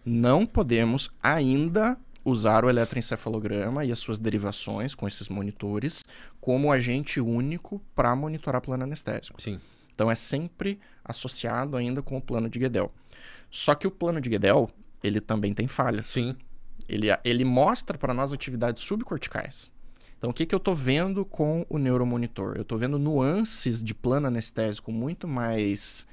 Não podemos ainda usar o eletroencefalograma e as suas derivações com esses monitores como agente único para monitorar plano anestésico. Sim. Então, é sempre associado ainda com o plano de Guedel. Só que o plano de Guedel, ele também tem falhas. Sim. Ele mostra para nós atividades subcorticais. Então, o que eu estou vendo com o neuromonitor? Eu estou vendo nuances de plano anestésico muito mais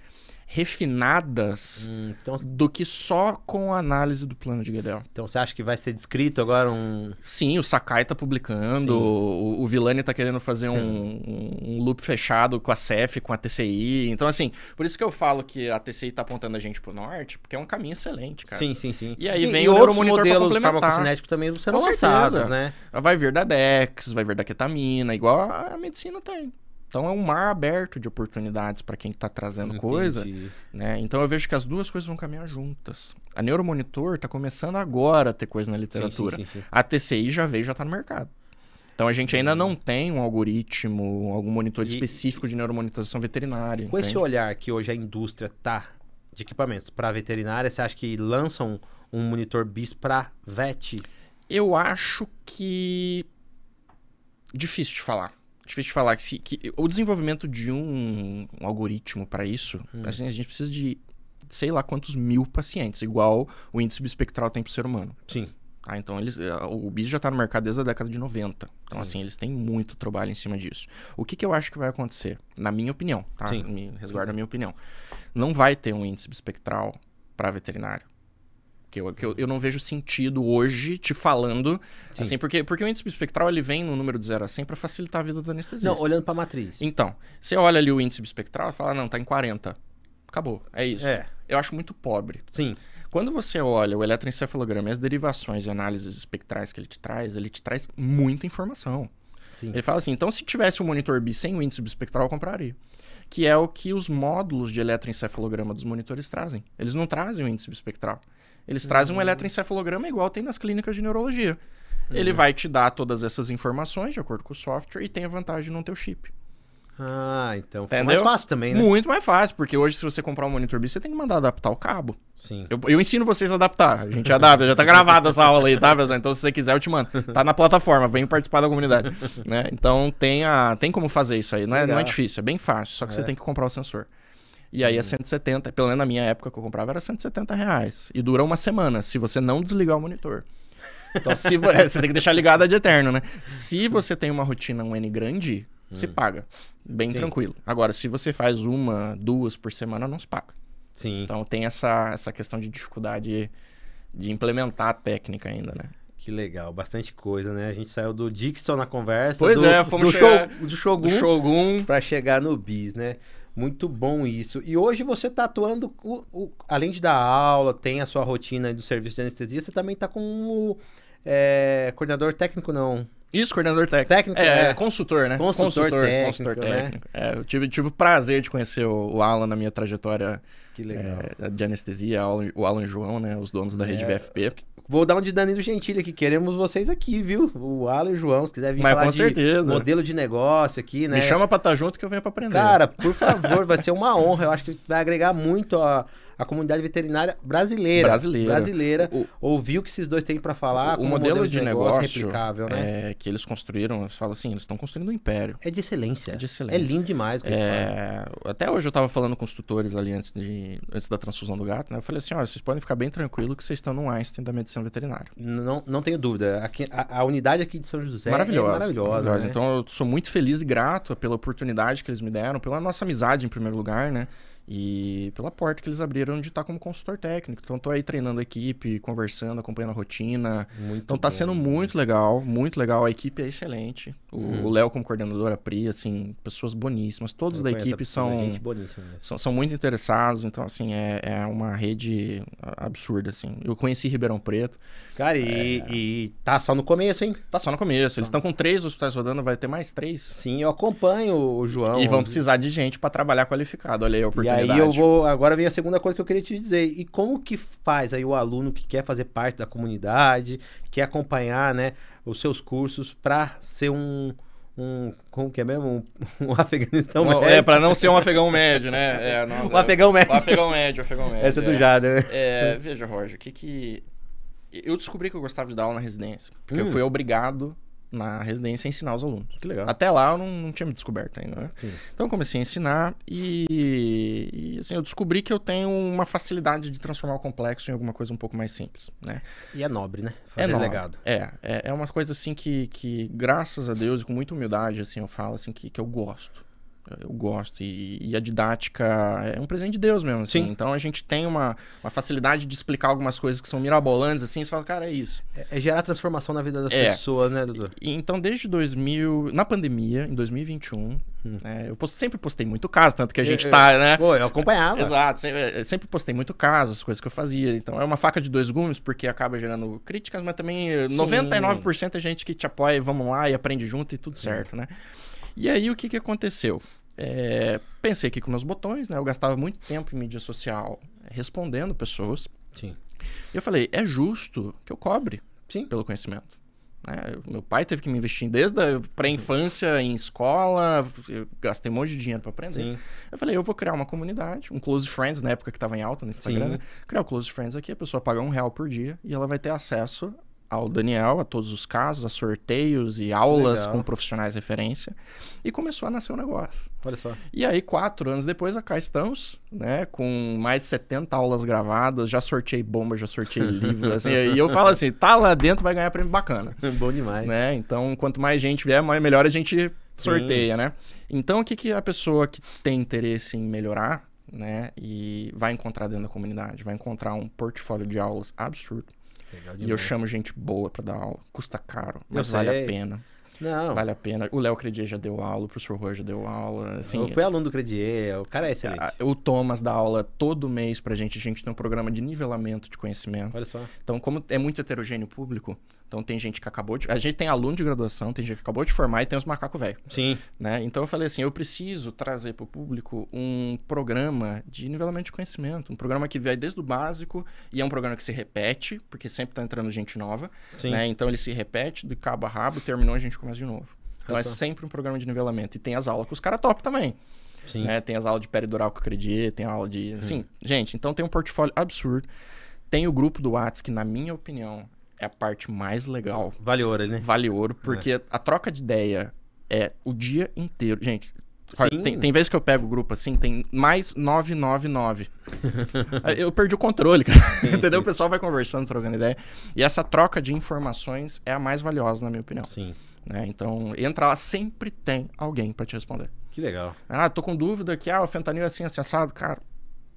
refinadas Então, do que só com a análise do plano de Guedel. então você acha que vai ser descrito agora um... Sim, o Sakai tá publicando, o Villani tá querendo fazer um loop fechado com a CEF, com a TCI. Então, assim, por isso que eu falo que a TCI tá apontando a gente pro norte, porque é um caminho excelente, cara. Sim, sim, sim. E aí vem o outros neuromonitor pra modelos complementar. farmacocinéticos também serão Com lançados, certeza. né? Vai vir da Dex, vai vir da ketamina, igual a medicina tem. Então é um mar aberto de oportunidades para quem está trazendo coisa, né? Então eu vejo que as duas coisas vão caminhar juntas. A Neuromonitor está começando agora a ter coisa na literatura. Sim. A TCI já veio, já está no mercado. Então a gente ainda não tem um algoritmo, algum monitor específico de neuromonitorização veterinária. Com esse olhar que hoje a indústria tá de equipamentos para veterinária, você acha que lançam um monitor BIS para vet? Eu acho que... Difícil de falar. Difícil de falar que o desenvolvimento de um algoritmo para isso, assim, a gente precisa de sei lá quantos mil pacientes, igual o índice bispectral tem para o ser humano. Sim. Tá? Então, o BIS já está no mercado desde a década de 90. Então, Sim. assim, eles têm muito trabalho em cima disso. O que eu acho que vai acontecer? Na minha opinião, tá? Sim. Me resguardo a minha opinião. Não vai ter um índice bispectral para veterinário. Eu não vejo sentido hoje te falando, Sim. assim, porque o índice bispectral ele vem no número de 0 a 100 para facilitar a vida do anestesista. Não, olhando para a matriz. Então, você olha ali o índice bispectral e fala, não, tá em 40. Acabou, é isso. É. Eu acho muito pobre. Sim. Quando você olha o eletroencefalograma e as derivações e análises espectrais que ele te traz muita informação. Sim. Ele fala assim, então se tivesse um monitor BIS sem o índice bispectral, eu compraria. Que é o que os módulos de eletroencefalograma dos monitores trazem. Eles não trazem o índice bispectral. Eles trazem um eletroencefalograma igual tem nas clínicas de neurologia. Ele vai te dar todas essas informações de acordo com o software e tem a vantagem de não ter o chip. Ah, então fica Entendeu? mais fácil também, né? Muito mais fácil, porque hoje se você comprar um monitor BIS, você tem que mandar adaptar o cabo. Sim. Eu ensino vocês a adaptar. A gente adapta, já tá gravada essa aula aí, tá, pessoal? Então se você quiser eu te mando. Tá na plataforma, vem participar da comunidade. Né? Então tem como fazer isso aí. Não é difícil, é bem fácil, só que você tem que comprar o sensor. E aí é 170, pelo menos na minha época que eu comprava era R$170. E dura uma semana, se você não desligar o monitor. Então você tem que deixar ligado de eterno, né? Se você tem uma rotina, um N grande, você paga. Bem tranquilo. Agora, se você faz 1, 2 por semana, não se paga. Sim. Então tem essa questão de dificuldade de implementar a técnica ainda, né? Que legal, bastante coisa, né? A gente saiu do Dixon na conversa. Pois fomos do Shogun para chegar no BIS, né? Muito bom isso. E hoje você está atuando, além de dar aula, tem a sua rotina do serviço de anestesia, você também está como coordenador técnico, não? Isso, coordenador técnico. Consultor, né? Consultor técnico. Né? Eu tive o prazer de conhecer o Alan na minha trajetória que legal. De anestesia, o Alan e o João, né? Os donos da rede VFP. Vou dar um de Danilo Gentili aqui, queremos vocês aqui, viu? O Alan e o João, se quiser vir Mas falar com certeza. modelo de negócio aqui, né? Me chama pra estar junto que eu venho pra aprender. Cara, por favor, vai ser uma honra. Eu acho que vai agregar muito a comunidade veterinária brasileira. Ouvir o que esses dois têm para falar. O modelo de negócio replicável, né? Que eles construíram, eles falam assim, eles estão construindo um império. É de excelência. É lindo demais o que eles fazem. Até hoje eu tava falando com os tutores ali antes da transfusão do gato, né? Eu falei assim, olha, vocês podem ficar bem tranquilos que vocês estão no Einstein da medicina veterinária. Não tenho dúvida. Aqui, a unidade aqui de São José maravilhosa, é maravilhosa. Né? Então eu sou muito feliz e grato pela oportunidade que eles me deram, pela nossa amizade em primeiro lugar, né? E pela porta que eles abriram de estar como consultor técnico. Então, tô aí treinando a equipe, conversando, acompanhando a rotina. Então, tá sendo muito legal, muito legal. A equipe é excelente. O Léo como coordenador, a Pri, assim, pessoas boníssimas. Todos da equipe são muito interessados. Então, assim, é uma rede absurda, assim. Eu conheci Ribeirão Preto. Cara, e tá só no começo, hein? Tá só no começo. Eles estão com 3 hospitais rodando, vai ter mais 3. Sim, eu acompanho o João. E vão precisar de gente para trabalhar qualificado. Olha aí a oportunidade. E aí agora vem a segunda coisa que eu queria te dizer. E como que faz aí o aluno que quer fazer parte da comunidade, quer acompanhar, né, os seus cursos para ser um como que é mesmo? Um Afeganistão médio. É, pra não ser um afegão médio, né? Um afegão médio. Um afegão médio. Essa é do Jader, né? Veja, Roger, eu descobri que eu gostava de dar aula na residência. Porque eu fui obrigado na residência a ensinar os alunos. Que legal. Até lá eu não tinha me descoberto ainda, né? Sim. Então eu comecei a ensinar e assim, eu descobri que eu tenho uma facilidade de transformar o complexo em alguma coisa um pouco mais simples, né? E é nobre, né? Fazer legado. É uma coisa assim que, graças a Deus e com muita humildade, assim, eu falo assim que eu gosto. Eu gosto e a didática é um presente de Deus mesmo, assim. Sim. Então a gente tem uma facilidade de explicar algumas coisas que são mirabolantes, assim, você fala, cara, é isso. É gerar transformação na vida das pessoas, né, doutor? Então desde na pandemia, em 2021, eu sempre postei muito caso, tanto que a gente tá, né? Pô, eu acompanhava. Exato, sempre postei muito caso, as coisas que eu fazia. Então é uma faca de dois gumes, porque acaba gerando críticas, mas também 99% é gente que te apoia e vamos lá e aprende junto e tudo certo, né? E aí, o que aconteceu? Pensei aqui com meus botões, né? Eu gastava muito tempo em mídia social respondendo pessoas. Sim. E eu falei, é justo que eu cobre pelo conhecimento. Meu pai teve que me investir desde a pré-infância em escola, eu gastei um monte de dinheiro para aprender. Sim. Eu falei, eu vou criar uma comunidade, um Close Friends, na época que estava em alta no Instagram. Né? Criar o Close Friends aqui, a pessoa paga R$1 por dia e ela vai ter acesso ao Daniel, a todos os casos, a sorteios e aulas com profissionais de referência. E começou a nascer o negócio. Olha só. E aí, 4 anos depois, cá estamos, né? Com mais de 70 aulas gravadas, já sorteei bomba, já sorteei livro, assim. E eu falo assim, tá lá dentro, vai ganhar prêmio bacana. Bom demais. Né? Então, quanto mais gente vier, melhor a gente sorteia, né? Então, o que a pessoa que tem interesse em melhorar, né? E vai encontrar dentro da comunidade? Vai encontrar um portfólio de aulas absurdo. E eu chamo gente boa pra dar aula. Custa caro, mas vale a pena. Não. Vale a pena. O Léo Credier já deu aula, o professor Roger já deu aula. Assim, eu fui aluno do Credier, o cara é excelente. O Thomas dá aula todo mês pra gente. A gente tem um programa de nivelamento de conhecimento. Olha só. Então, como é muito heterogêneo o público, então tem gente que acabou de... A gente tem aluno de graduação, tem gente que acabou de formar e tem os macacos velhos. Sim. Né? Então eu falei assim, eu preciso trazer pro público um programa de nivelamento de conhecimento. Um programa que vai desde o básico e é um programa que se repete, porque sempre tá entrando gente nova. Sim. Né? Então ele se repete do cabo a rabo, terminou, a gente começa de novo. Então é sempre um programa de nivelamento. E tem as aulas com os caras top também. Sim. Né? Tem as aulas de peridural com o Credier, tem aula de... Assim, gente, então tem um portfólio absurdo. Tem o grupo do WhatsApp, que na minha opinião é a parte mais legal. Vale ouro, né? Vale ouro, porque a troca de ideia é o dia inteiro. Gente, Sim. Tem vezes que eu pego o grupo assim, tem mais 999. Eu perdi o controle, cara. Sim, entendeu? sim. O pessoal vai conversando, trocando ideia. E essa troca de informações é a mais valiosa, na minha opinião. Sim. Né? Então, entra lá, sempre tem alguém pra te responder. Que legal. Tô com dúvida que o fentanil é assim, assado. Cara,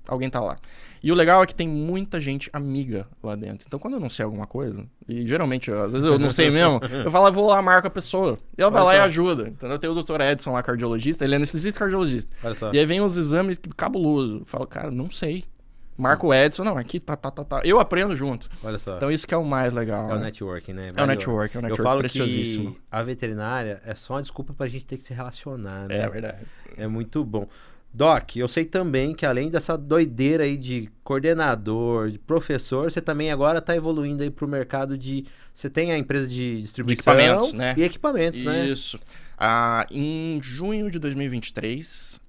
alguém tá lá. E o legal é que tem muita gente amiga lá dentro. Então, quando eu não sei alguma coisa, e geralmente, às vezes eu não sei mesmo, eu falo, vou lá, marco a pessoa. E ela vai lá e ajuda. Então, eu tenho o Dr. Edson lá, cardiologista, ele é anestesista e cardiologista. Olha só. E aí vem os exames cabulosos. Eu falo, cara, não sei. Marco o Edson, não, aqui tá. Eu aprendo junto. Olha só. Então, isso que é o mais legal. É o networking, né? É o networking Eu falo preciosíssimo. que a veterinária é só uma desculpa pra gente ter que se relacionar, né? É verdade. É muito bom. Doc, eu sei também que além dessa doideira aí de coordenador, de professor, você também agora está evoluindo aí para o mercado de... Você tem a empresa de distribuição de equipamentos, né? E equipamentos, né? Isso. Em junho de 2023,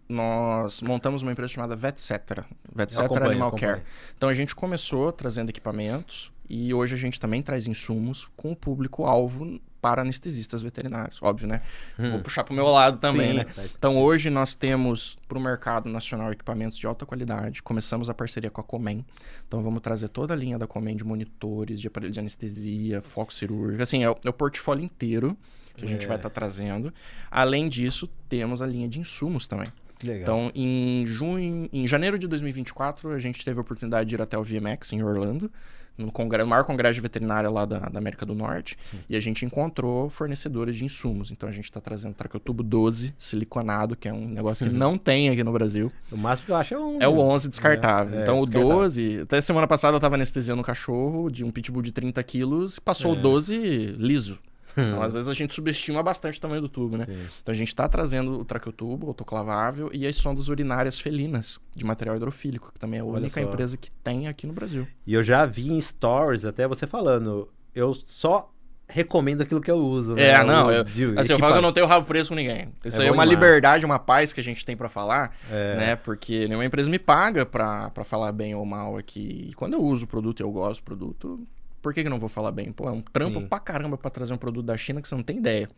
nós montamos uma empresa chamada VetCetera. VetCetera Animal Care. Então a gente começou trazendo equipamentos e hoje a gente também traz insumos com o público-alvo para anestesistas veterinários, óbvio, né? Vou puxar para o meu lado também, Sim, né? Então, hoje nós temos para o mercado nacional equipamentos de alta qualidade. Começamos a parceria com a Comen. Então, vamos trazer toda a linha da Comen de monitores, de aparelho de anestesia, foco cirúrgico. Assim, é o portfólio inteiro que a gente vai estar trazendo. Além disso, temos a linha de insumos também. Legal. Então, em janeiro de 2024, a gente teve a oportunidade de ir até o VMX em Orlando, no maior congresso de veterinária lá da América do Norte. Sim. E a gente encontrou fornecedores de insumos. Então a gente está trazendo traqueotubo 12 siliconado, que é um negócio que não tem aqui no Brasil. O máximo que eu acho é o 11. É o 11 descartável. Então descartável. O 12... Até semana passada eu estava anestesiando um cachorro de um pitbull de 30 quilos e passou o 12 liso. Então, às vezes a gente subestima bastante o tamanho do tubo, né? Sim. Então a gente está trazendo o traqueotubo autoclavável e as sondas urinárias felinas de material hidrofílico, que também é a única empresa que tem aqui no Brasil. E eu já vi em stories, até você falando, eu só recomendo aquilo que eu uso, né? Eu falo que eu não tenho rabo preso com ninguém. Isso aí é uma liberdade, uma paz que a gente tem pra falar, né? Porque nenhuma empresa me paga pra falar bem ou mal aqui. E quando eu uso o produto e eu gosto do produto, por que eu não vou falar bem? Pô, é um trampo pra caramba pra trazer um produto da China que você não tem ideia.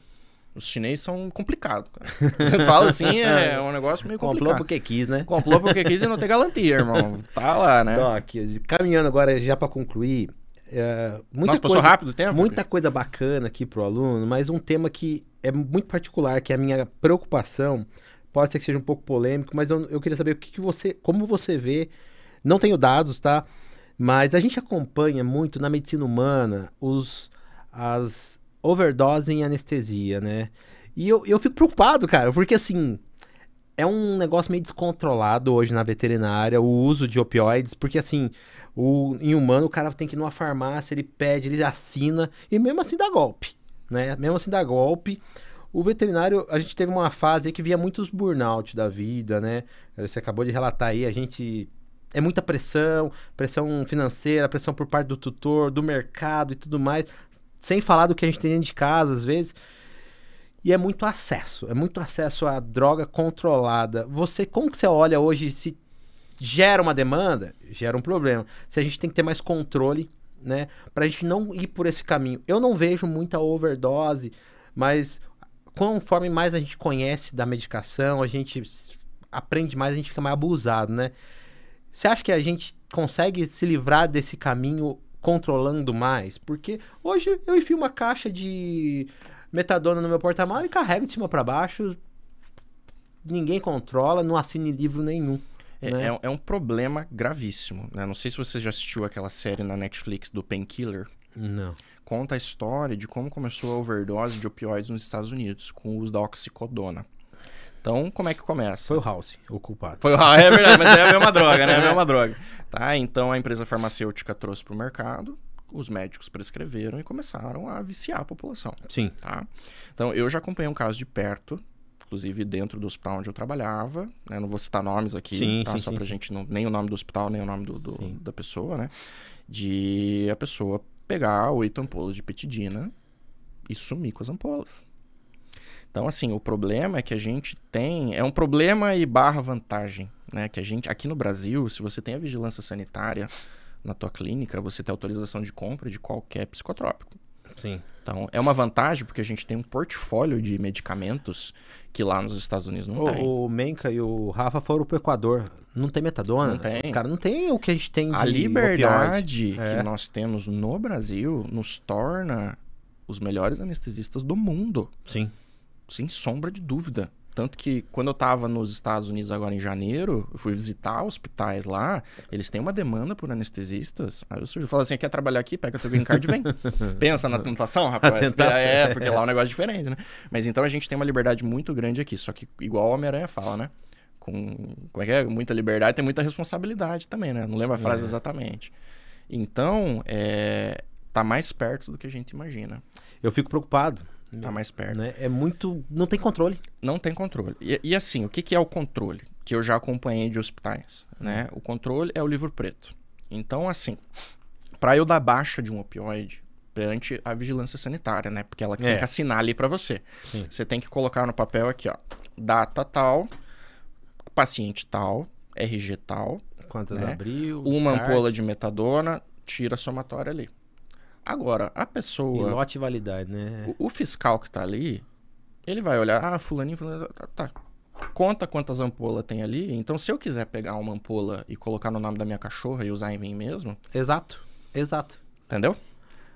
Os chineses são complicados, cara. Fala assim, é um negócio meio complicado. Comprou porque quis, né? Comprou porque quis e não tem garantia, irmão. Tá lá, né? Doc, caminhando agora já pra concluir... Nossa, passou rápido o tempo? Muita coisa bacana aqui pro aluno, mas um tema que é muito particular, que é a minha preocupação, pode ser que seja um pouco polêmico, mas eu queria saber como você vê, não tenho dados, tá? Mas a gente acompanha muito na medicina humana as overdose em anestesia, né? E eu fico preocupado, cara, porque assim... É um negócio meio descontrolado hoje na veterinária, o uso de opioides, porque assim, em humano o cara tem que ir numa farmácia, ele pede, ele assina, e mesmo assim dá golpe, né? Mesmo assim dá golpe. O veterinário, a gente teve uma fase aí que via muitos burnout da vida, né? Você acabou de relatar aí, é muita pressão financeira, pressão por parte do tutor, do mercado e tudo mais, sem falar do que a gente tem dentro de casa, às vezes... E é muito acesso à droga controlada. Como que você olha hoje, se gera uma demanda, gera um problema. Se a gente tem que ter mais controle, né, pra gente não ir por esse caminho. Eu não vejo muita overdose, mas conforme mais a gente conhece da medicação, a gente aprende mais, a gente fica mais abusado, né? Você acha que a gente consegue se livrar desse caminho controlando mais? Porque hoje eu enfio uma caixa de... metadona no meu porta-malas e carrego de cima para baixo, ninguém controla, não assine livro nenhum. Né? É um problema gravíssimo, né? Não sei se você já assistiu aquela série na Netflix do Painkiller. Não. Conta a história de como começou a overdose de opioides nos Estados Unidos, com o uso da oxicodona. Então, como é que começa? Foi o House, o culpado. Foi o House, é verdade, mas é a mesma droga, né? É a mesma droga. Tá? Então, a empresa farmacêutica trouxe para o mercado, os médicos prescreveram e começaram a viciar a população. Sim. Tá? Então, eu já acompanhei um caso de perto, inclusive dentro do hospital onde eu trabalhava, né? Não vou citar nomes aqui, sim, tá? Sim, só sim, pra gente, nem o nome do hospital, nem o nome da pessoa, né? De a pessoa pegar 8 ampolas de petidina e sumir com as ampolas. Então, assim, o problema é que a gente tem... É um problema e barra vantagem, né? Que a gente, aqui no Brasil, se você tem a vigilância sanitária na tua clínica, você tem autorização de compra de qualquer psicotrópico. Sim. Então, é uma vantagem porque a gente tem um portfólio de medicamentos que lá nos Estados Unidos não tem. O Menca e o Rafa foram pro Equador. Não tem metadona? Não tem. Os caras não tem o que a gente tem de A liberdade opioide. que nós temos no Brasil nos torna os melhores anestesistas do mundo. Sim. Sem sombra de dúvida. Tanto que quando eu estava nos Estados Unidos agora em janeiro, eu fui visitar hospitais lá, eles têm uma demanda por anestesistas. Aí o senhor fala assim, quer trabalhar aqui? Pega teu green card e vem. Pensa na tentação, rapaz. Porque lá é um negócio diferente, né? Mas então a gente tem uma liberdade muito grande aqui, só que igual o Homem-Aranha fala, né? Como é que é? Muita liberdade tem muita responsabilidade também, né? Não lembro a frase exatamente. Então, tá mais perto do que a gente imagina. Eu fico preocupado. Tá mais perto. Né? É muito... Não tem controle. Não tem controle. E assim, o que é o controle? Que eu já acompanhei de hospitais, né? O controle é o livro preto. Então, assim, para eu dar baixa de um opioide perante a vigilância sanitária, né? Porque ela tem que assinar ali para você. Sim. Você tem que colocar no papel aqui, ó. Data tal, paciente tal, RG tal. Quantas abriu? Uma ampola de metadona, tira a somatória ali. Agora, a pessoa... E lote e validade, né? O fiscal que tá ali, ele vai olhar, fulaninho, tá. Conta quantas ampolas tem ali. Então, se eu quiser pegar uma ampola e colocar no nome da minha cachorra e usar em mim mesmo... Exato. Entendeu?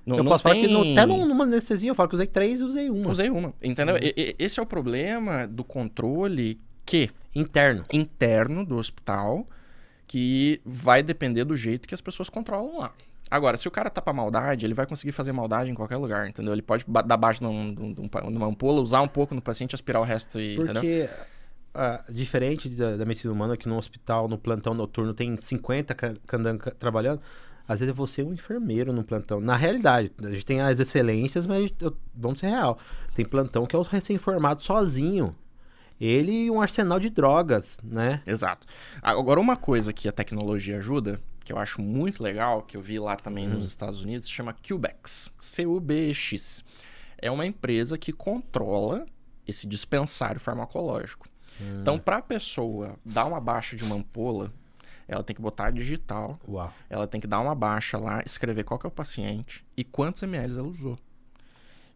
Eu posso falar que até numa anestesia, eu falo que usei 3 e usei uma. Usei uma, entendeu? Esse é o problema do controle interno do hospital, que vai depender do jeito que as pessoas controlam lá. Agora, se o cara tá pra maldade, ele vai conseguir fazer maldade em qualquer lugar, entendeu? Ele pode dar baixo numa ampola, usar um pouco no paciente, aspirar o resto e... Porque, diferente da medicina humana, que no hospital, no plantão noturno, tem 50 candangos trabalhando, às vezes é você um enfermeiro no plantão. Na realidade, a gente tem as excelências, mas vamos ser real. Tem plantão que é o recém-formado sozinho. Ele e um arsenal de drogas, né? Exato. Agora, uma coisa que a tecnologia ajuda... que eu acho muito legal, que eu vi lá também nos Estados Unidos, se chama Cubex. C-U-B-E-X. É uma empresa que controla esse dispensário farmacológico. Então, para a pessoa dar uma baixa de uma ampola, ela tem que botar digital. Uau. Ela tem que dar uma baixa lá, escrever qual que é o paciente e quantos ml ela usou.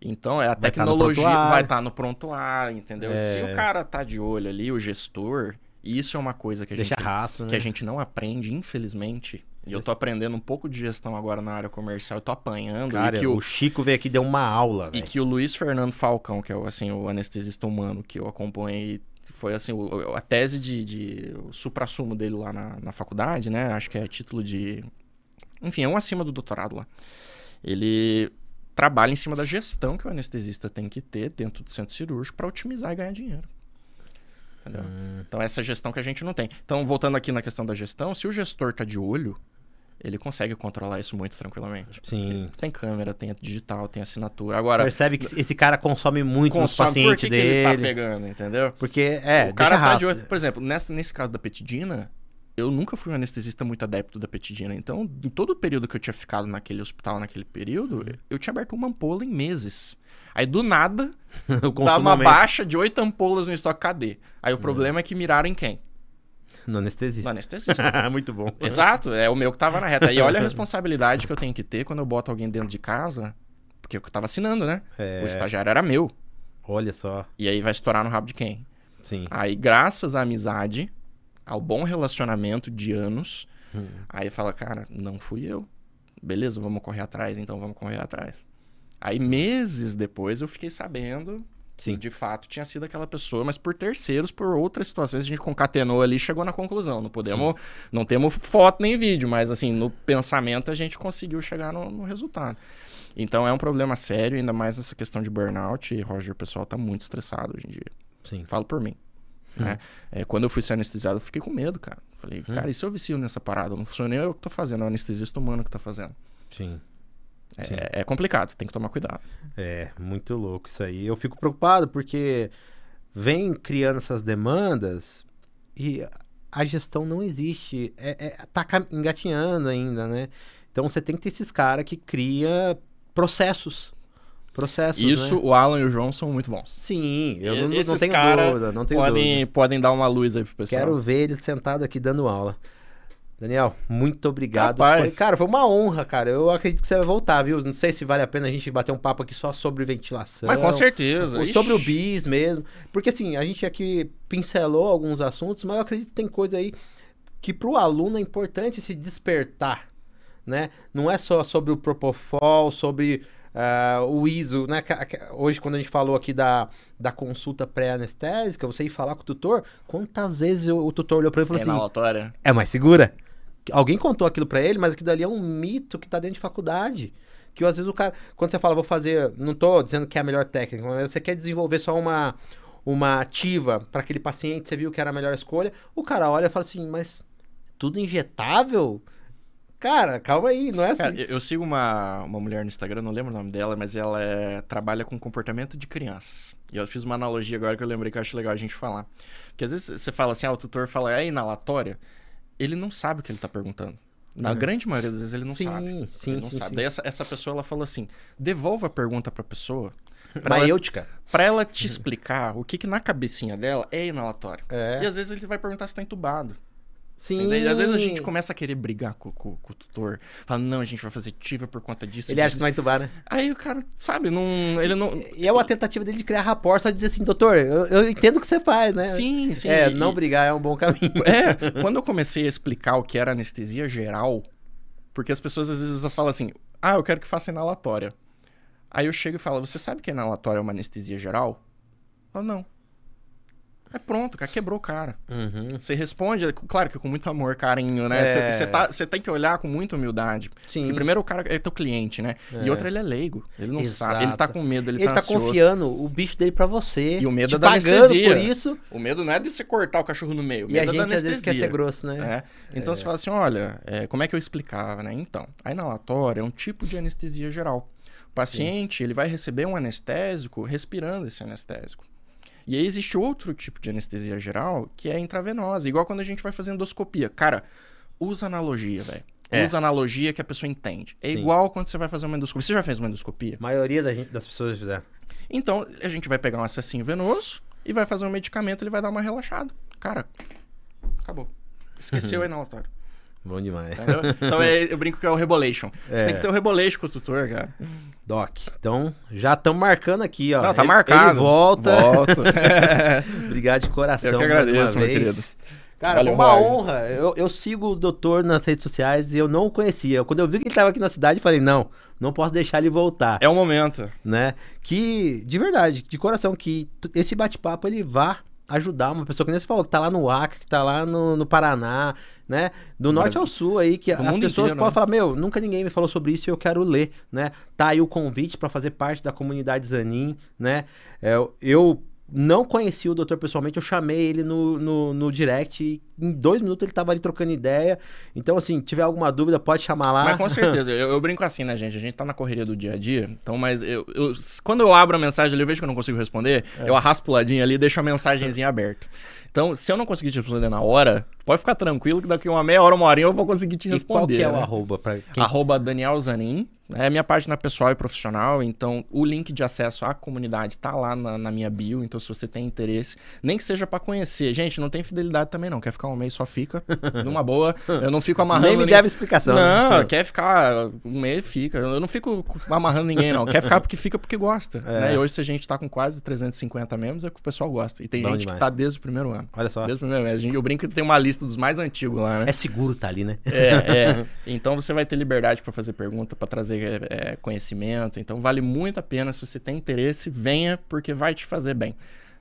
Então, a tecnologia vai estar no prontuário, entendeu? Se o cara tá de olho ali, o gestor, isso é uma coisa que a gente não aprende, infelizmente. E eu tô aprendendo um pouco de gestão agora na área comercial, eu tô apanhando. Cara, o Chico veio aqui e deu uma aula, velho. E que o Luiz Fernando Falcão, que é assim, o anestesista humano que eu acompanhei, foi assim, a tese o suprassumo dele lá na faculdade, né? Acho que é título de... Enfim, é um acima do doutorado lá. Ele trabalha em cima da gestão que o anestesista tem que ter dentro do centro cirúrgico para otimizar e ganhar dinheiro. Entendeu? Então, essa gestão que a gente não tem. Então, voltando aqui na questão da gestão, se o gestor tá de olho, ele consegue controlar isso muito tranquilamente. Sim. Tem câmera, tem digital, tem assinatura. Agora, percebe que esse cara consome muito nos pacientes por que dele. Que ele tá pegando, entendeu? Porque, o cara tá de olho. Por exemplo, nesse caso da petidina, eu nunca fui um anestesista muito adepto da petidina. Então, em todo o período que eu tinha ficado naquele hospital, naquele período, eu tinha aberto uma ampola em meses. Aí, do nada, dá uma baixa de 8 ampolas no estoque. Cadê? Aí, o problema é que miraram em quem? No anestesista. No anestesista. Muito bom. Exato, é o meu que tava na reta. E olha a responsabilidade que eu tenho que ter quando eu boto alguém dentro de casa, porque eu tava assinando, né? O estagiário era meu. Olha só. E aí vai estourar no rabo de quem? Sim. Aí, graças à amizade, ao bom relacionamento de anos, aí fala, cara, não fui eu. Beleza, vamos correr atrás, então vamos correr atrás. Aí, meses depois, eu fiquei sabendo... Sim. De fato, tinha sido aquela pessoa, mas por terceiros, por outras situações, a gente concatenou ali e chegou na conclusão. Não temos foto nem vídeo, mas assim, no pensamento a gente conseguiu chegar no resultado. Então é um problema sério, ainda mais essa questão de burnout. E, Roger, o pessoal tá muito estressado hoje em dia. Sim. Falo por mim. Né? Quando eu fui ser anestesiado, eu fiquei com medo, cara. Falei, cara, e se eu vicio nessa parada? Não sou nem eu que tô fazendo, é o anestesista humano que tá fazendo. Sim. É complicado, tem que tomar cuidado. É, muito louco isso aí. Eu fico preocupado porque vem criando essas demandas e a gestão não existe. Tá engatinhando ainda, né? Então você tem que ter esses caras que criam processos. Isso, né? O Alan e o João são muito bons. Sim, eu não tenho dúvida. Não tenho dúvida. Podem dar uma luz aí pro pessoal. Quero ver eles sentados aqui dando aula. Daniel, muito obrigado. Foi uma honra, cara. Eu acredito que você vai voltar, viu? Não sei se vale a pena a gente bater um papo aqui só sobre ventilação. Mas com certeza. Ou sobre o bis mesmo. Porque assim, a gente aqui pincelou alguns assuntos, mas eu acredito que tem coisa aí que pro aluno é importante se despertar, né? Não é só sobre o Propofol, sobre o ISO, né? Hoje, quando a gente falou aqui da consulta pré-anestésica, você ir falar com o tutor, quantas vezes o tutor olhou pra ele e falou assim... inalatória. É mais segura? Alguém contou aquilo pra ele, mas aquilo dali é um mito que tá dentro de faculdade. Que às vezes o cara... Quando você fala, vou fazer... Não tô dizendo que é a melhor técnica, mas você quer desenvolver só uma ativa para aquele paciente, você viu que era a melhor escolha, o cara olha e fala assim, mas tudo injetável? Cara, calma aí, não é assim. Cara, eu sigo uma mulher no Instagram, não lembro o nome dela, mas ela trabalha com comportamento de crianças. E eu fiz uma analogia agora que eu lembrei que eu acho legal a gente falar. Porque às vezes você fala assim, o tutor fala, é inalatória? Ele não sabe o que ele tá perguntando. Na grande maioria das vezes ele não sabe. Sim, ele não sabe. Sim. Daí essa pessoa, ela falou assim, devolva a pergunta pra pessoa. Maêutica. Pra ela te explicar o que na cabecinha dela é inalatório. E às vezes ele vai perguntar se tá entubado. Sim. E às vezes a gente começa a querer brigar com o tutor. Fala, não, a gente vai fazer TIVA por conta disso. Ele acha que vai entubar, né? Aí o cara, sabe, ele não... E é uma tentativa dele de criar rapport, só dizer assim, doutor, eu entendo o que você faz, né? Sim. Não brigar é um bom caminho. Quando eu comecei a explicar o que era anestesia geral, porque as pessoas às vezes falam assim, eu quero que faça inalatória. Aí eu chego e falo, você sabe que a inalatória é uma anestesia geral? Eu falo, não. Pronto, cara, quebrou o cara. Você responde, claro que com muito amor, carinho, né? Você tem que olhar com muita humildade. Sim. E primeiro o cara é teu cliente, né? E outra, ele é leigo. Ele não sabe, ele tá com medo, ele tá ansioso. Ele tá confiando o bicho dele pra você. E o medo é da anestesia. Por isso. O medo não é de você cortar o cachorro no meio. O medo é da anestesia. E a gente às vezes quer ser grosso, né? Então você fala assim, olha, como é que eu explicava, né? Então, a inalatória é um tipo de anestesia geral. O paciente, ele vai receber um anestésico respirando esse anestésico. E aí existe outro tipo de anestesia geral, que é intravenosa. Igual quando a gente vai fazer endoscopia. Cara, usa analogia, velho. Usa analogia que a pessoa entende. É igual quando você vai fazer uma endoscopia. Você já fez uma endoscopia? A maioria das pessoas fizer. Então, a gente vai pegar um acessinho venoso e vai fazer um medicamento, ele vai dar uma relaxada. Cara, acabou. Esqueceu o inalatório. Bom demais. Entendeu? Então eu brinco que é o rebolation. Você tem que ter o rebolation com o tutor, cara. Doc, então já estamos marcando aqui, ó. Não, tá marcado. Ele volta. Volto. Obrigado de coração. Eu que agradeço, meu querido. Cara, foi uma honra. Eu sigo o doutor nas redes sociais e eu não o conhecia. Quando eu vi que ele estava aqui na cidade, eu falei, não posso deixar ele voltar. É o momento. Né? Que, de verdade, de coração, que esse bate-papo, ele vá ajudar uma pessoa que nem você falou, que tá lá no Acre, que tá lá no Paraná, né? Do norte ao sul aí, que as pessoas podem falar, nunca ninguém me falou sobre isso e eu quero ler, né? Tá aí o convite para fazer parte da comunidade Zanin, né? Eu não conheci o doutor pessoalmente, eu chamei ele no direct e em 2 minutos ele tava ali trocando ideia. Então, assim, tiver alguma dúvida, pode chamar lá. Mas com certeza, eu brinco assim, né, gente? A gente tá na correria do dia a dia, então, mas quando eu abro a mensagem ali, eu vejo que eu não consigo responder, eu arrasto pro ladinho ali e deixo a mensagenzinha aberta. Então, se eu não conseguir te responder na hora, pode ficar tranquilo que daqui uma meia hora, uma horinha eu vou conseguir te responder. E qual que é o arroba? Arroba Daniel Zanin. É minha página pessoal e profissional, então o link de acesso à comunidade tá lá na minha bio, então se você tem interesse, nem que seja pra conhecer. Gente, não tem fidelidade também não, quer ficar um mês só fica, numa boa, eu não fico amarrando... Nem me deve explicação. Não, quer ficar um mês, fica. Eu não fico amarrando ninguém não, quer ficar porque gosta. Né? E hoje se a gente tá com quase 350 membros, é que o pessoal gosta. E tem gente que tá desde o primeiro ano. Olha só. Desde o primeiro ano. Eu brinco que tem uma lista dos mais antigos lá, né? É seguro tá ali, né? Então você vai ter liberdade pra fazer pergunta, pra trazer conhecimento, então vale muito a pena. Se você tem interesse, venha, porque vai te fazer bem,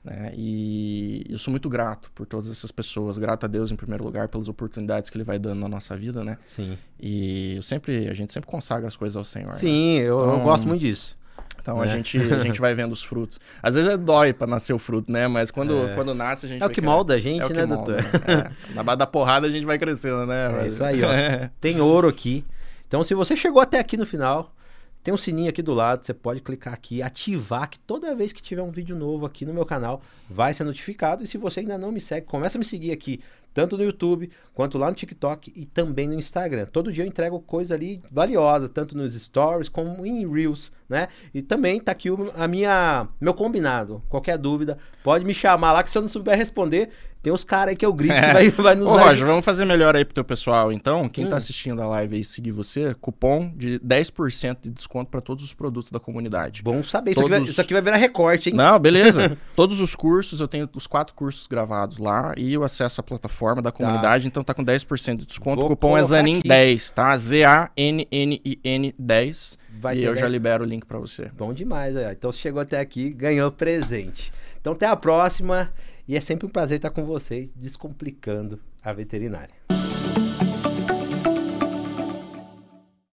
né? E eu sou muito grato por todas essas pessoas, grato a Deus em primeiro lugar pelas oportunidades que Ele vai dando na nossa vida, né? Sim. E a gente sempre consagra as coisas ao Senhor. Sim, né? eu gosto muito disso. Então a gente vai vendo os frutos. Às vezes dói pra nascer o fruto, né? Mas quando nasce a gente... É o que molda a gente, né, doutor? Né? Na base da porrada a gente vai crescendo, né? É isso aí, ó. Tem ouro aqui. Então se você chegou até aqui no final... Tem um sininho aqui do lado, você pode clicar aqui, ativar, que toda vez que tiver um vídeo novo aqui no meu canal, vai ser notificado. E se você ainda não me segue, começa a me seguir aqui, tanto no YouTube, quanto lá no TikTok e também no Instagram. Todo dia eu entrego coisa ali valiosa, tanto nos Stories como em Reels, né? E também tá aqui meu combinado. Qualquer dúvida, pode me chamar lá, que se eu não souber responder... Tem uns caras aí que eu grito que vai nos... Ô, Roger, vamos fazer melhor aí pro teu pessoal, então. Quem tá assistindo a live aí, seguir você, cupom de 10% de desconto para todos os produtos da comunidade. Bom saber. Isso aqui vai virar recorte, hein? Não, beleza. Todos os cursos, eu tenho os 4 cursos gravados lá e o acesso à plataforma da comunidade, então tá com 10% de desconto. O cupom é Zanin10, tá? ZANNIN 10. E eu já libero o link para você. Bom demais, então você chegou até aqui, ganhou presente. Então até a próxima. E é sempre um prazer estar com vocês, descomplicando a veterinária.